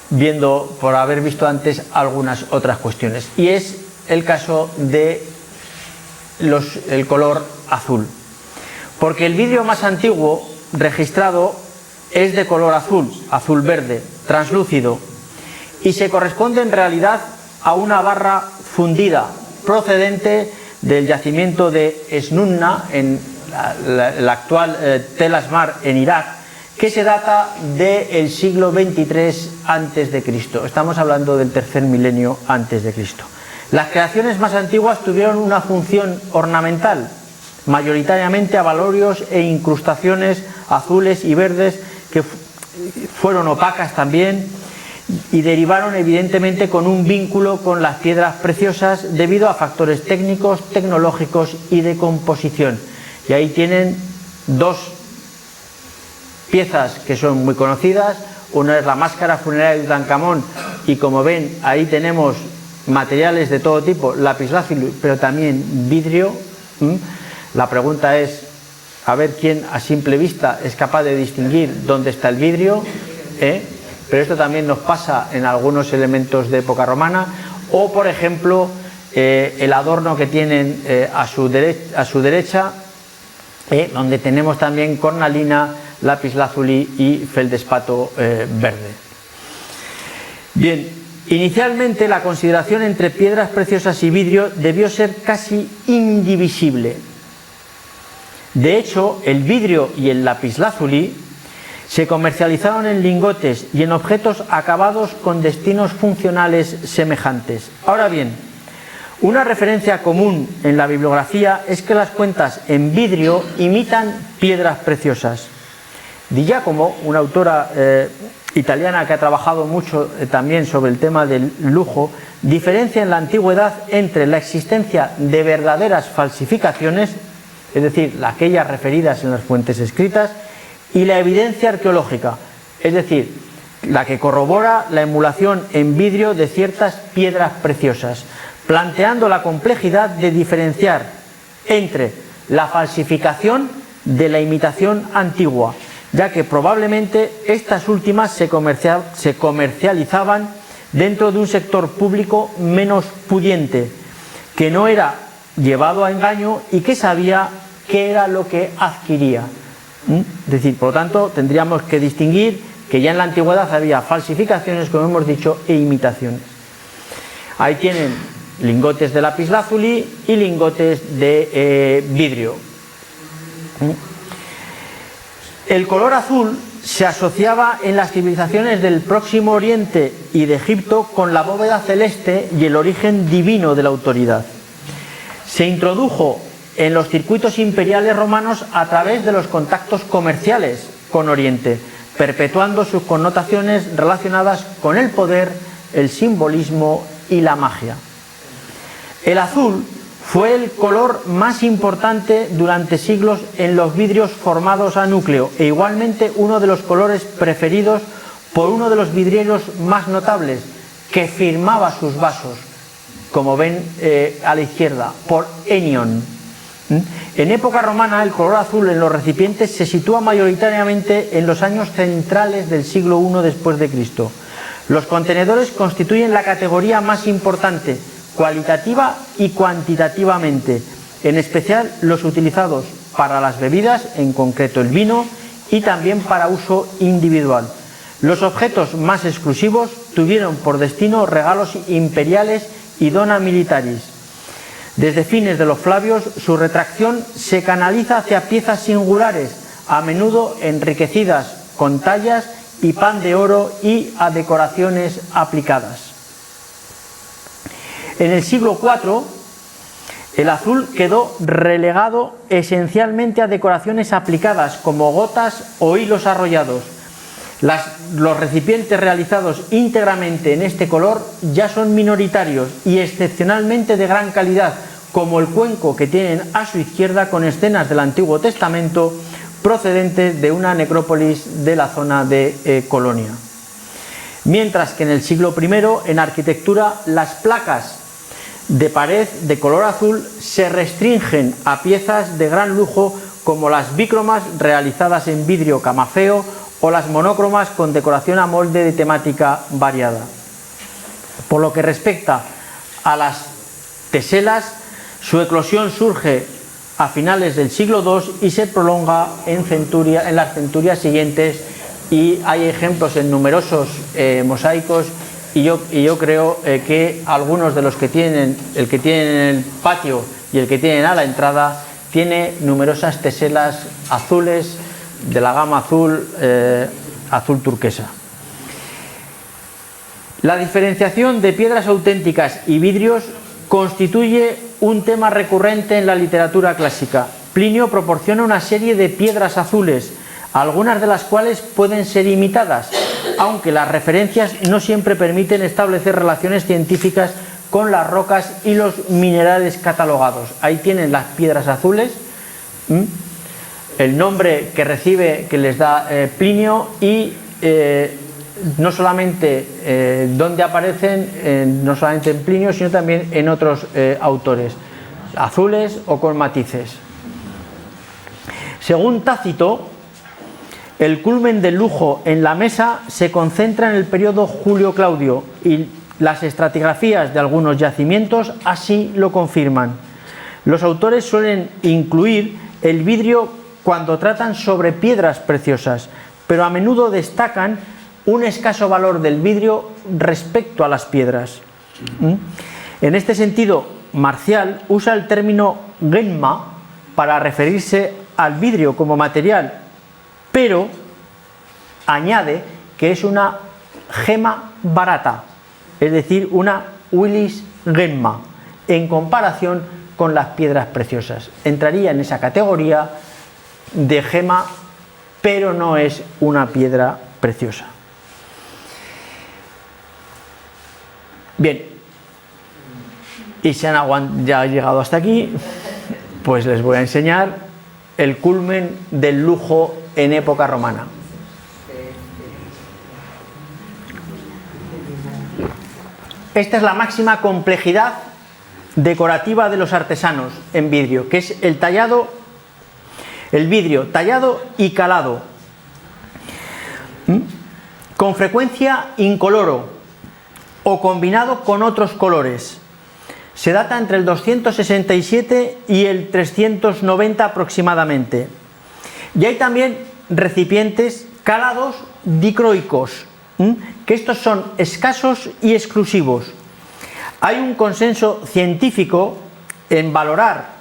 viendo, por haber visto antes algunas otras cuestiones, y es el caso de el color azul, porque el vidrio más antiguo registrado es de color azul, azul verde, translúcido, y se corresponde en realidad a una barra fundida procedente del yacimiento de Esnunna en la actual Tel Asmar en Irak, que se data del siglo 23 a.C. Estamos hablando del tercer milenio antes de Cristo. Las creaciones más antiguas tuvieron una función ornamental, mayoritariamente abalorios e incrustaciones azules y verdes que fueron opacas también y derivaron evidentemente con un vínculo con las piedras preciosas debido a factores técnicos, tecnológicos y de composición. Y ahí tienen dos piezas que son muy conocidas. Una es la máscara funeraria de Tutankamón, y como ven ahí tenemos materiales de todo tipo, lapislázuli, pero también vidrio. La pregunta es, a ver quién a simple vista es capaz de distinguir dónde está el vidrio, pero esto también nos pasa en algunos elementos de época romana, o por ejemplo el adorno que tienen a su derecha, donde tenemos también cornalina, lapislázuli y feldespato verde. Bien, inicialmente la consideración entre piedras preciosas y vidrio debió ser casi indivisible. De hecho, el vidrio y el lapislázuli se comercializaron en lingotes y en objetos acabados con destinos funcionales semejantes. Ahora bien, una referencia común en la bibliografía es que las cuentas en vidrio imitan piedras preciosas. Di Giacomo, una autora italiana que ha trabajado mucho también sobre el tema del lujo, diferencia en la antigüedad entre la existencia de verdaderas falsificaciones, es decir, aquellas referidas en las fuentes escritas, y la evidencia arqueológica, es decir, la que corrobora la emulación en vidrio de ciertas piedras preciosas, planteando la complejidad de diferenciar entre la falsificación de la imitación antigua, ya que probablemente estas últimas se comercializaban dentro de un sector público menos pudiente, que no era llevado a engaño y que sabía qué era lo que adquiría. Es decir, por lo tanto, tendríamos que distinguir que ya en la antigüedad había falsificaciones, como hemos dicho, e imitaciones. Ahí tienen lingotes de lapislázuli y lingotes de vidrio. El color azul se asociaba en las civilizaciones del Próximo Oriente y de Egipto con la bóveda celeste y el origen divino de la autoridad. Se introdujo en los circuitos imperiales romanos a través de los contactos comerciales con Oriente, perpetuando sus connotaciones relacionadas con el poder, el simbolismo y la magia. El azul fue el color más importante durante siglos en los vidrios formados a núcleo e igualmente uno de los colores preferidos por uno de los vidrieros más notables, que firmaba sus vasos, como ven a la izquierda, por Enion. En época romana el color azul en los recipientes se sitúa mayoritariamente en los años centrales del siglo I después de Cristo. Los contenedores constituyen la categoría más importante, cualitativa y cuantitativamente, en especial los utilizados para las bebidas, en concreto el vino, y también para uso individual. Los objetos más exclusivos tuvieron por destino regalos imperiales y dona militaris. Desde fines de los Flavios, su retracción se canaliza hacia piezas singulares, a menudo enriquecidas con tallas y pan de oro y a decoraciones aplicadas. En el siglo IV, el azul quedó relegado esencialmente a decoraciones aplicadas como gotas o hilos arrollados. Los recipientes realizados íntegramente en este color ya son minoritarios y excepcionalmente de gran calidad, como el cuenco que tienen a su izquierda con escenas del Antiguo Testamento procedentes de una necrópolis de la zona de Colonia. Mientras que en el siglo I, en arquitectura, las placas de pared de color azul se restringen a piezas de gran lujo como las bícromas realizadas en vidrio camafeo o las monócromas con decoración a molde de temática variada. Por lo que respecta a las teselas, su eclosión surge a finales del siglo II y se prolonga en las centurias siguientes, y hay ejemplos en numerosos mosaicos, y yo creo que algunos de los que tienen, el que tienen en el patio y el que tienen a la entrada, tiene numerosas teselas azules de la gama azul, azul turquesa. La diferenciación de piedras auténticas y vidrios constituye un tema recurrente en la literatura clásica. Plinio proporciona una serie de piedras azules, algunas de las cuales pueden ser imitadas, aunque las referencias no siempre permiten establecer relaciones científicas con las rocas y los minerales catalogados. Ahí tienen las piedras azules, el nombre que recibe, que les da Plinio, y no solamente donde aparecen, no solamente en Plinio, sino también en otros autores, azules o con matices. Según Tácito, el culmen del lujo en la mesa se concentra en el periodo Julio-Claudio, y las estratigrafías de algunos yacimientos así lo confirman. Los autores suelen incluir el vidrio cuando tratan sobre piedras preciosas, pero a menudo destacan un escaso valor del vidrio respecto a las piedras. En este sentido, Marcial usa el término gemma para referirse al vidrio como material, pero añade que es una gema barata, es decir, una Willis Gemma, en comparación con las piedras preciosas. Entraría en esa categoría de gema, pero no es una piedra preciosa. Bien, y si han ya llegado hasta aquí, pues les voy a enseñar el culmen del lujo en época romana. Esta es la máxima complejidad decorativa de los artesanos en vidrio, que es el vidrio tallado y calado, con frecuencia incoloro o combinado con otros colores. Se data entre el 267 y el 390 aproximadamente. Y hay también recipientes calados dicroicos, que estos son escasos y exclusivos. Hay un consenso científico en valorar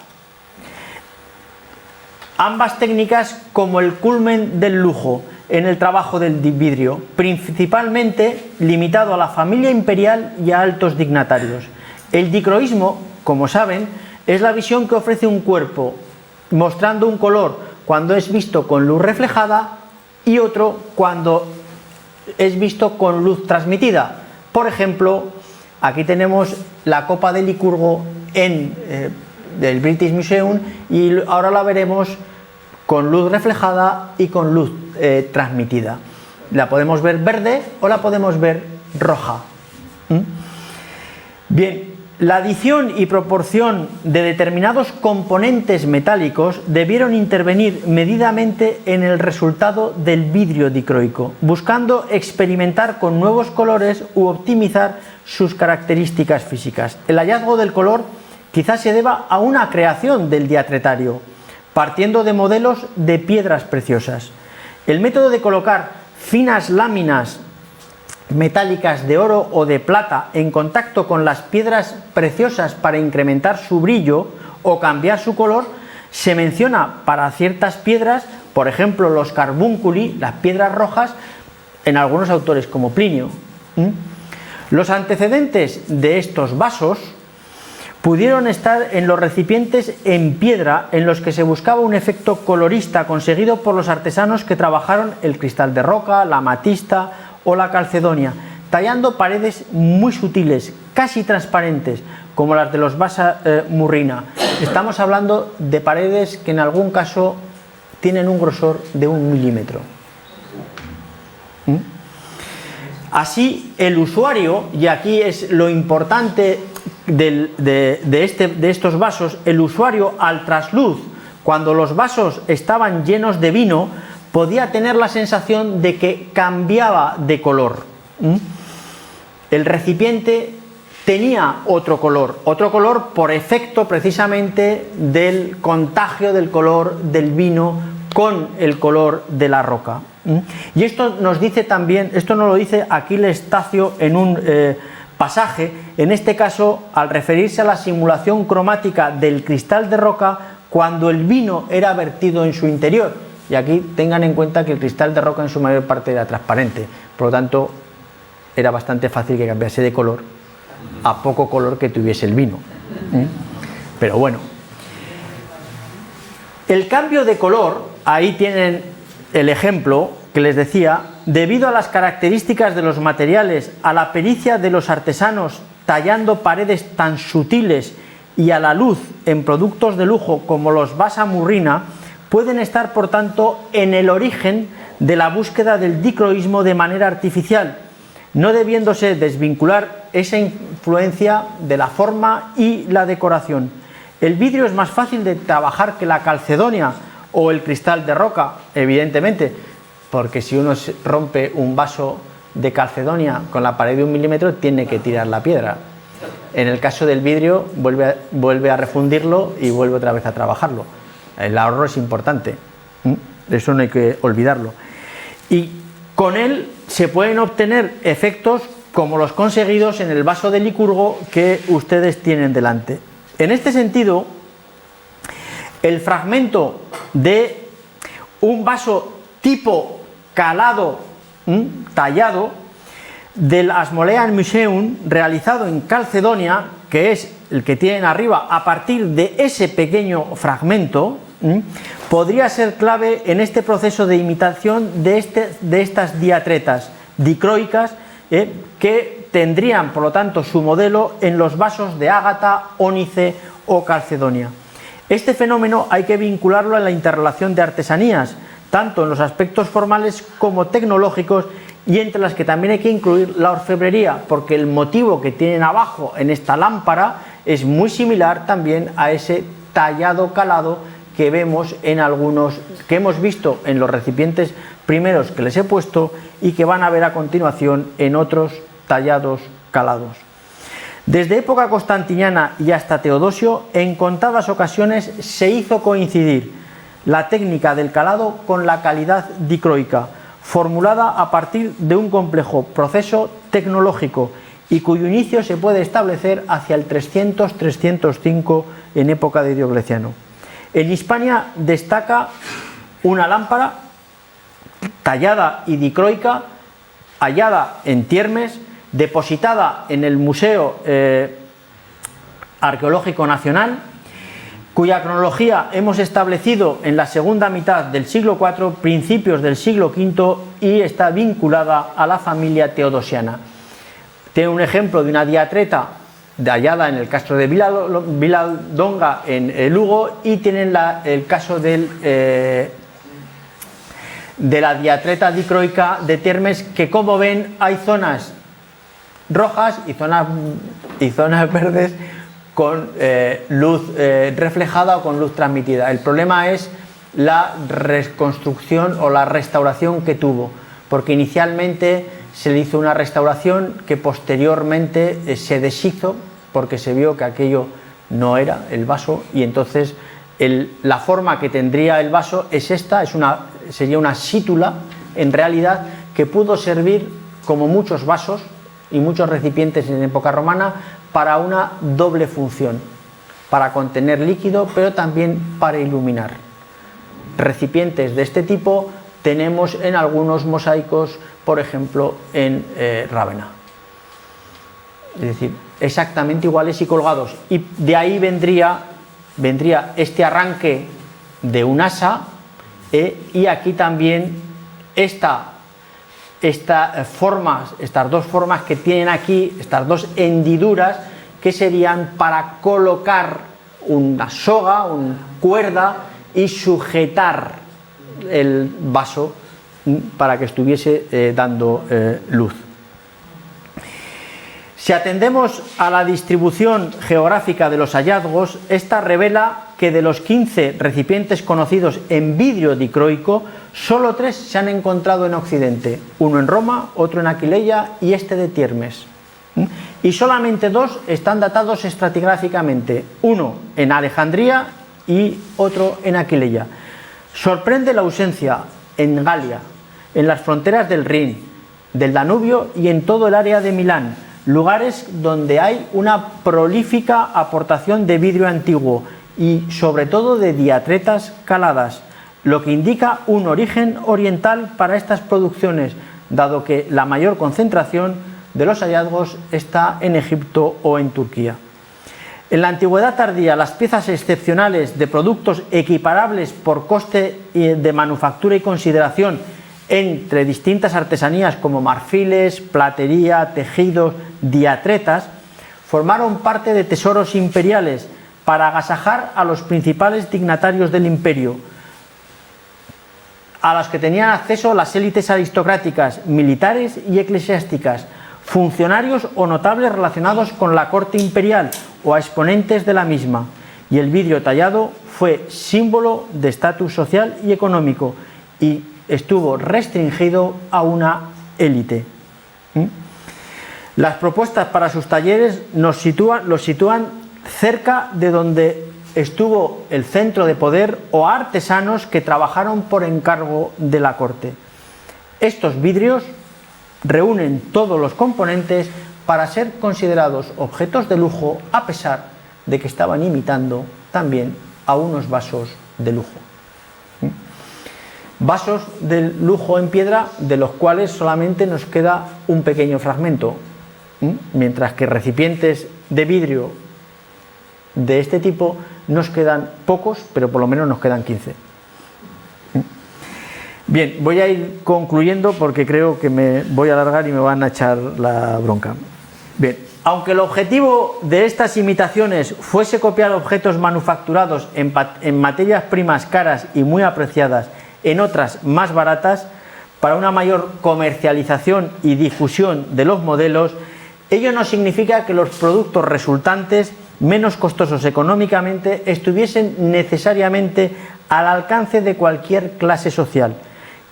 ambas técnicas como el culmen del lujo en el trabajo del vidrio, principalmente limitado a la familia imperial y a altos dignatarios. El dicroísmo, como saben, es la visión que ofrece un cuerpo mostrando un color cuando es visto con luz reflejada y otro cuando es visto con luz transmitida. Por ejemplo, aquí tenemos la copa de Licurgo del British Museum, y ahora la veremos con luz reflejada y con luz transmitida. La podemos ver verde o la podemos ver roja. Bien, la adición y proporción de determinados componentes metálicos debieron intervenir medidamente en el resultado del vidrio dicroico, buscando experimentar con nuevos colores u optimizar sus características físicas. El hallazgo del color quizás se deba a una creación del diatretario, partiendo de modelos de piedras preciosas. El método de colocar finas láminas metálicas de oro o de plata en contacto con las piedras preciosas para incrementar su brillo o cambiar su color se menciona para ciertas piedras, por ejemplo los carbunculi, las piedras rojas, en algunos autores como Plinio. Los antecedentes de estos vasos pudieron estar en los recipientes en piedra en los que se buscaba un efecto colorista conseguido por los artesanos que trabajaron el cristal de roca, la amatista o la calcedonia, tallando paredes muy sutiles, casi transparentes, como las de los Vasa Murrina. Estamos hablando de paredes que en algún caso tienen un grosor de 1 milímetro. Así, el usuario, y aquí es lo importante de estos vasos, el usuario al trasluz, cuando los vasos estaban llenos de vino, podía tener la sensación de que cambiaba de color. El recipiente tenía otro color por efecto precisamente del contagio del color del vino con el color de la roca. Y esto nos dice también, esto nos lo dice Aquiles Tacio en un pasaje, en este caso al referirse a la simulación cromática del cristal de roca cuando el vino era vertido en su interior. Y aquí tengan en cuenta que el cristal de roca en su mayor parte era transparente, por lo tanto era bastante fácil que cambiase de color a poco color que tuviese el vino. Pero bueno, el cambio de color, ahí tienen el ejemplo que les decía, debido a las características de los materiales, a la pericia de los artesanos tallando paredes tan sutiles y a la luz en productos de lujo como los Vasa Murrina, pueden estar por tanto en el origen de la búsqueda del dicroísmo de manera artificial, no debiéndose desvincular esa influencia de la forma y la decoración. El vidrio es más fácil de trabajar que la calcedonia o el cristal de roca, evidentemente, porque si uno rompe un vaso de calcedonia con la pared de 1 milímetro tiene que tirar la piedra. En el caso del vidrio vuelve a refundirlo y vuelve otra vez a trabajarlo. El ahorro es importante, eso no hay que olvidarlo. Y con él se pueden obtener efectos como los conseguidos en el vaso de Licurgo que ustedes tienen delante. En este sentido, el fragmento de un vaso tipo calado, tallado, del Ashmolean Museum, realizado en Calcedonia, que es el que tienen arriba. A partir de ese pequeño fragmento, podría ser clave en este proceso de imitación de estas diatretas dicroicas, que tendrían, por lo tanto, su modelo en los vasos de ágata, ónice o calcedonia. Este fenómeno hay que vincularlo a la interrelación de artesanías, tanto en los aspectos formales como tecnológicos, y entre las que también hay que incluir la orfebrería, porque el motivo que tienen abajo en esta lámpara es muy similar también a ese tallado calado que vemos en algunos, que hemos visto en los recipientes primeros que les he puesto y que van a ver a continuación en otros tallados calados. Desde época constantiniana y hasta Teodosio, en contadas ocasiones se hizo coincidir la técnica del calado con la calidad dicroica, formulada a partir de un complejo proceso tecnológico y cuyo inicio se puede establecer hacia el 300-305 en época de Diocleciano. En Hispania destaca una lámpara tallada y dicroica, hallada en Tiermes, depositada en el Museo Arqueológico Nacional, cuya cronología hemos establecido en la segunda mitad del siglo IV, principios del siglo V, y está vinculada a la familia teodosiana. Tiene un ejemplo de una diatreta hallada en el castro de Vilaldonga en Lugo, y tienen el caso de la diatreta dicroica de Tiermes, que, como ven, hay zonas rojas y zonas verdes con luz reflejada o con luz transmitida. El problema es la reconstrucción o la restauración que tuvo, porque inicialmente se le hizo una restauración que posteriormente se deshizo porque se vio que aquello no era el vaso, y entonces la forma que tendría el vaso es esta, sería una sítula en realidad, que pudo servir, como muchos vasos y muchos recipientes en época romana, para una doble función, para contener líquido pero también para iluminar. Recipientes de este tipo tenemos en algunos mosaicos, por ejemplo en Rávena, es decir, exactamente iguales y colgados, y de ahí vendría este arranque de un asa, y aquí también estas dos formas que tienen aquí, estas dos hendiduras, que serían para colocar una soga, una cuerda, y sujetar el vaso para que estuviese dando luz. Si atendemos a la distribución geográfica de los hallazgos, esta revela que de los 15 recipientes conocidos en vidrio dicroico, solo 3 se han encontrado en Occidente, uno en Roma, otro en Aquileia y este de Tiermes. Y solamente 2 están datados estratigráficamente, uno en Alejandría y otro en Aquileia. Sorprende la ausencia en Galia, en las fronteras del Rin, del Danubio y en todo el área de Milán, lugares donde hay una prolífica aportación de vidrio antiguo y sobre todo de diatretas caladas, lo que indica un origen oriental para estas producciones, dado que la mayor concentración de los hallazgos está en Egipto o en Turquía. En la antigüedad tardía, las piezas excepcionales de productos equiparables por coste de manufactura y consideración entre distintas artesanías como marfiles, platería, tejidos, diatretas, formaron parte de tesoros imperiales para agasajar a los principales dignatarios del imperio, a los que tenían acceso las élites aristocráticas, militares y eclesiásticas, funcionarios o notables relacionados con la corte imperial o a exponentes de la misma, y el vidrio tallado fue símbolo de estatus social y económico y estuvo restringido a una élite. Las propuestas para sus talleres los sitúan cerca de donde estuvo el centro de poder o artesanos que trabajaron por encargo de la corte. Estos vidrios reúnen todos los componentes para ser considerados objetos de lujo, a pesar de que estaban imitando también a a unos vasos de lujo. Vasos de lujo en piedra de los cuales solamente nos queda un pequeño fragmento, mientras que recipientes de vidrio de este tipo nos quedan pocos, pero por lo menos nos quedan 15. Bien, voy a ir concluyendo porque creo que me voy a alargar y me van a echar la bronca. Bien, aunque el objetivo de estas imitaciones fuese copiar objetos manufacturados en materias primas caras y muy apreciadas en otras más baratas, para una mayor comercialización y difusión de los modelos, ello no significa que los productos resultantes, menos costosos económicamente, estuviesen necesariamente al alcance de cualquier clase social,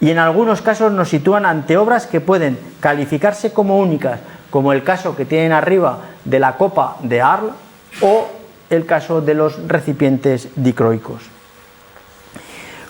y en algunos casos nos sitúan ante obras que pueden calificarse como únicas, como el caso que tienen arriba de la copa de Arles o el caso de los recipientes dicroicos.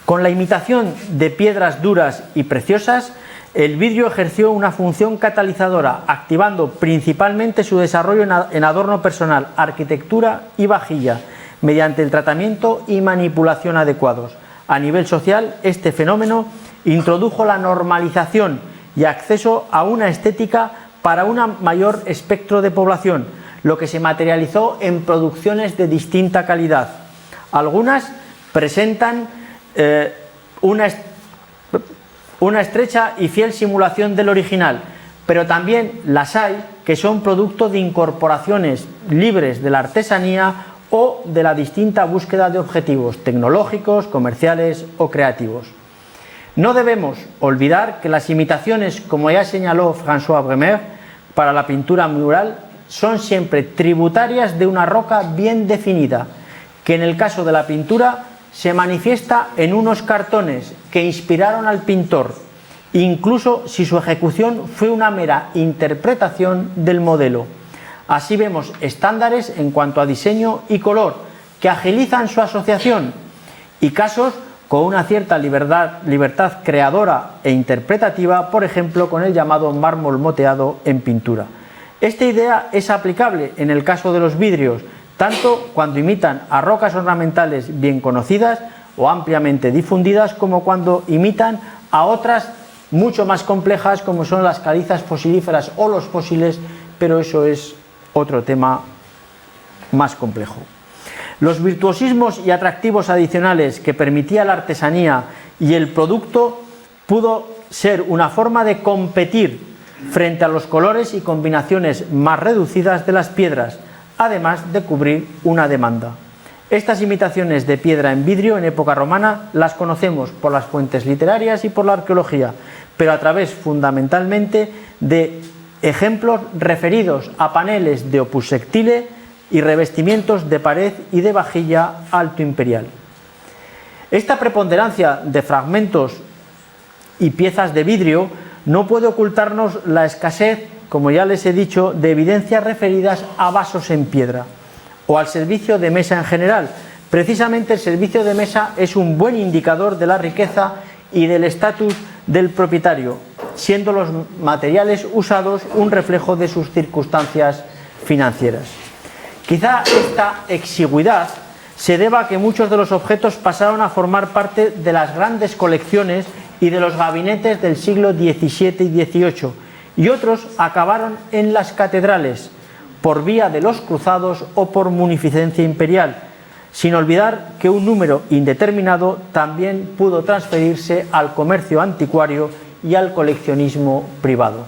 Con la imitación de piedras duras y preciosas, el vidrio ejerció una función catalizadora, activando principalmente su desarrollo en adorno personal, arquitectura y vajilla, mediante el tratamiento y manipulación adecuados. A nivel social, este fenómeno introdujo la normalización y acceso a una estética para un mayor espectro de población, lo que se materializó en producciones de distinta calidad. Algunas presentan una estrecha y fiel simulación del original, pero también las hay que son producto de incorporaciones libres de la artesanía o de la distinta búsqueda de objetivos tecnológicos, comerciales o creativos. No debemos olvidar que las imitaciones, como ya señaló François Bremer, para la pintura mural son siempre tributarias de una roca bien definida, que en el caso de la pintura se manifiesta en unos cartones que inspiraron al pintor, incluso si su ejecución fue una mera interpretación del modelo. Así vemos estándares en cuanto a diseño y color que agilizan su asociación, y casos con una cierta libertad creadora e interpretativa, por ejemplo con el llamado mármol moteado en pintura. Esta idea es aplicable en el caso de los vidrios, tanto cuando imitan a rocas ornamentales bien conocidas o ampliamente difundidas, como cuando imitan a otras mucho más complejas, como son las calizas fosilíferas o los fósiles, pero eso es otro tema más complejo. Los virtuosismos y atractivos adicionales que permitía la artesanía y el producto pudo ser una forma de competir frente a los colores y combinaciones más reducidas de las piedras, además de cubrir una demanda. Estas imitaciones de piedra en vidrio en época romana las conocemos por las fuentes literarias y por la arqueología, pero a través fundamentalmente de ejemplos referidos a paneles de opus sectile y revestimientos de pared y de vajilla alto imperial. Esta preponderancia de fragmentos y piezas de vidrio no puede ocultarnos la escasez, como ya les he dicho, de evidencias referidas a vasos en piedra o al servicio de mesa en general. Precisamente el servicio de mesa es un buen indicador de la riqueza y del estatus del propietario, siendo los materiales usados un reflejo de sus circunstancias financieras. Quizá esta exigüidad se deba a que muchos de los objetos pasaron a formar parte de las grandes colecciones y de los gabinetes del siglo XVII y XVIII, y otros acabaron en las catedrales por vía de los cruzados o por munificencia imperial, sin olvidar que un número indeterminado también pudo transferirse al comercio anticuario y al coleccionismo privado.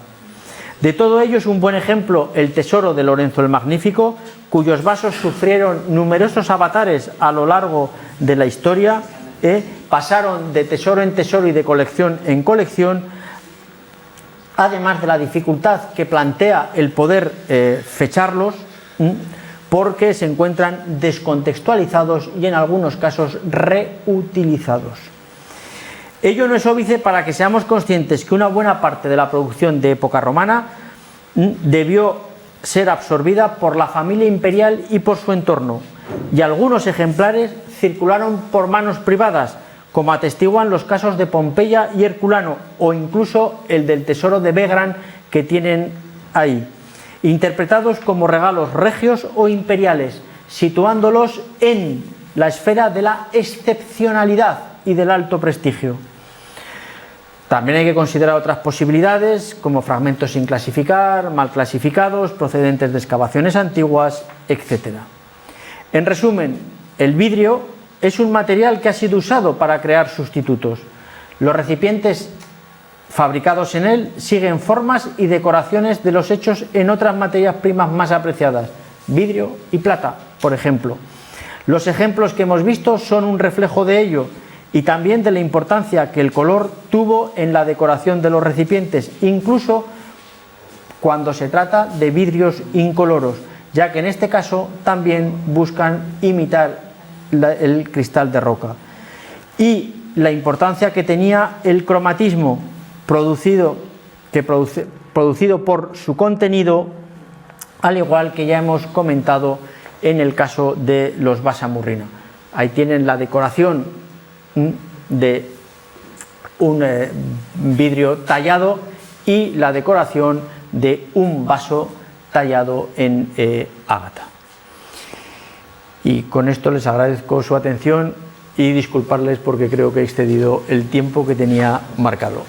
De todo ello es un buen ejemplo el tesoro de Lorenzo el Magnífico, cuyos vasos sufrieron numerosos avatares a lo largo de la historia, pasaron de tesoro en tesoro y de colección en colección, además de la dificultad que plantea el poder fecharlos, porque se encuentran descontextualizados y en algunos casos reutilizados. Ello no es óbice para que seamos conscientes que una buena parte de la producción de época romana debió ser absorbida por la familia imperial y por su entorno, y algunos ejemplares circularon por manos privadas, como atestiguan los casos de Pompeya y Herculano, o incluso el del tesoro de Begran que tienen ahí, interpretados como regalos regios o imperiales, situándolos en la esfera de la excepcionalidad y del alto prestigio. También hay que considerar otras posibilidades, como fragmentos sin clasificar, mal clasificados, procedentes de excavaciones antiguas, etc. En resumen, el vidrio es un material que ha sido usado para crear sustitutos. Los recipientes fabricados en él siguen formas y decoraciones de los hechos en otras materias primas más apreciadas, vidrio y plata, por ejemplo. Los ejemplos que hemos visto son un reflejo de ello y también de la importancia que el color tuvo en la decoración de los recipientes, incluso cuando se trata de vidrios incoloros, ya que en este caso también buscan imitar el cristal de roca. Y la importancia que tenía el cromatismo producido por su contenido, al igual que ya hemos comentado en el caso de los Basamurrina. Ahí tienen la decoración de un vidrio tallado y la decoración de un vaso tallado en ágata. Y con esto les agradezco su atención y disculparles porque creo que he excedido el tiempo que tenía marcado.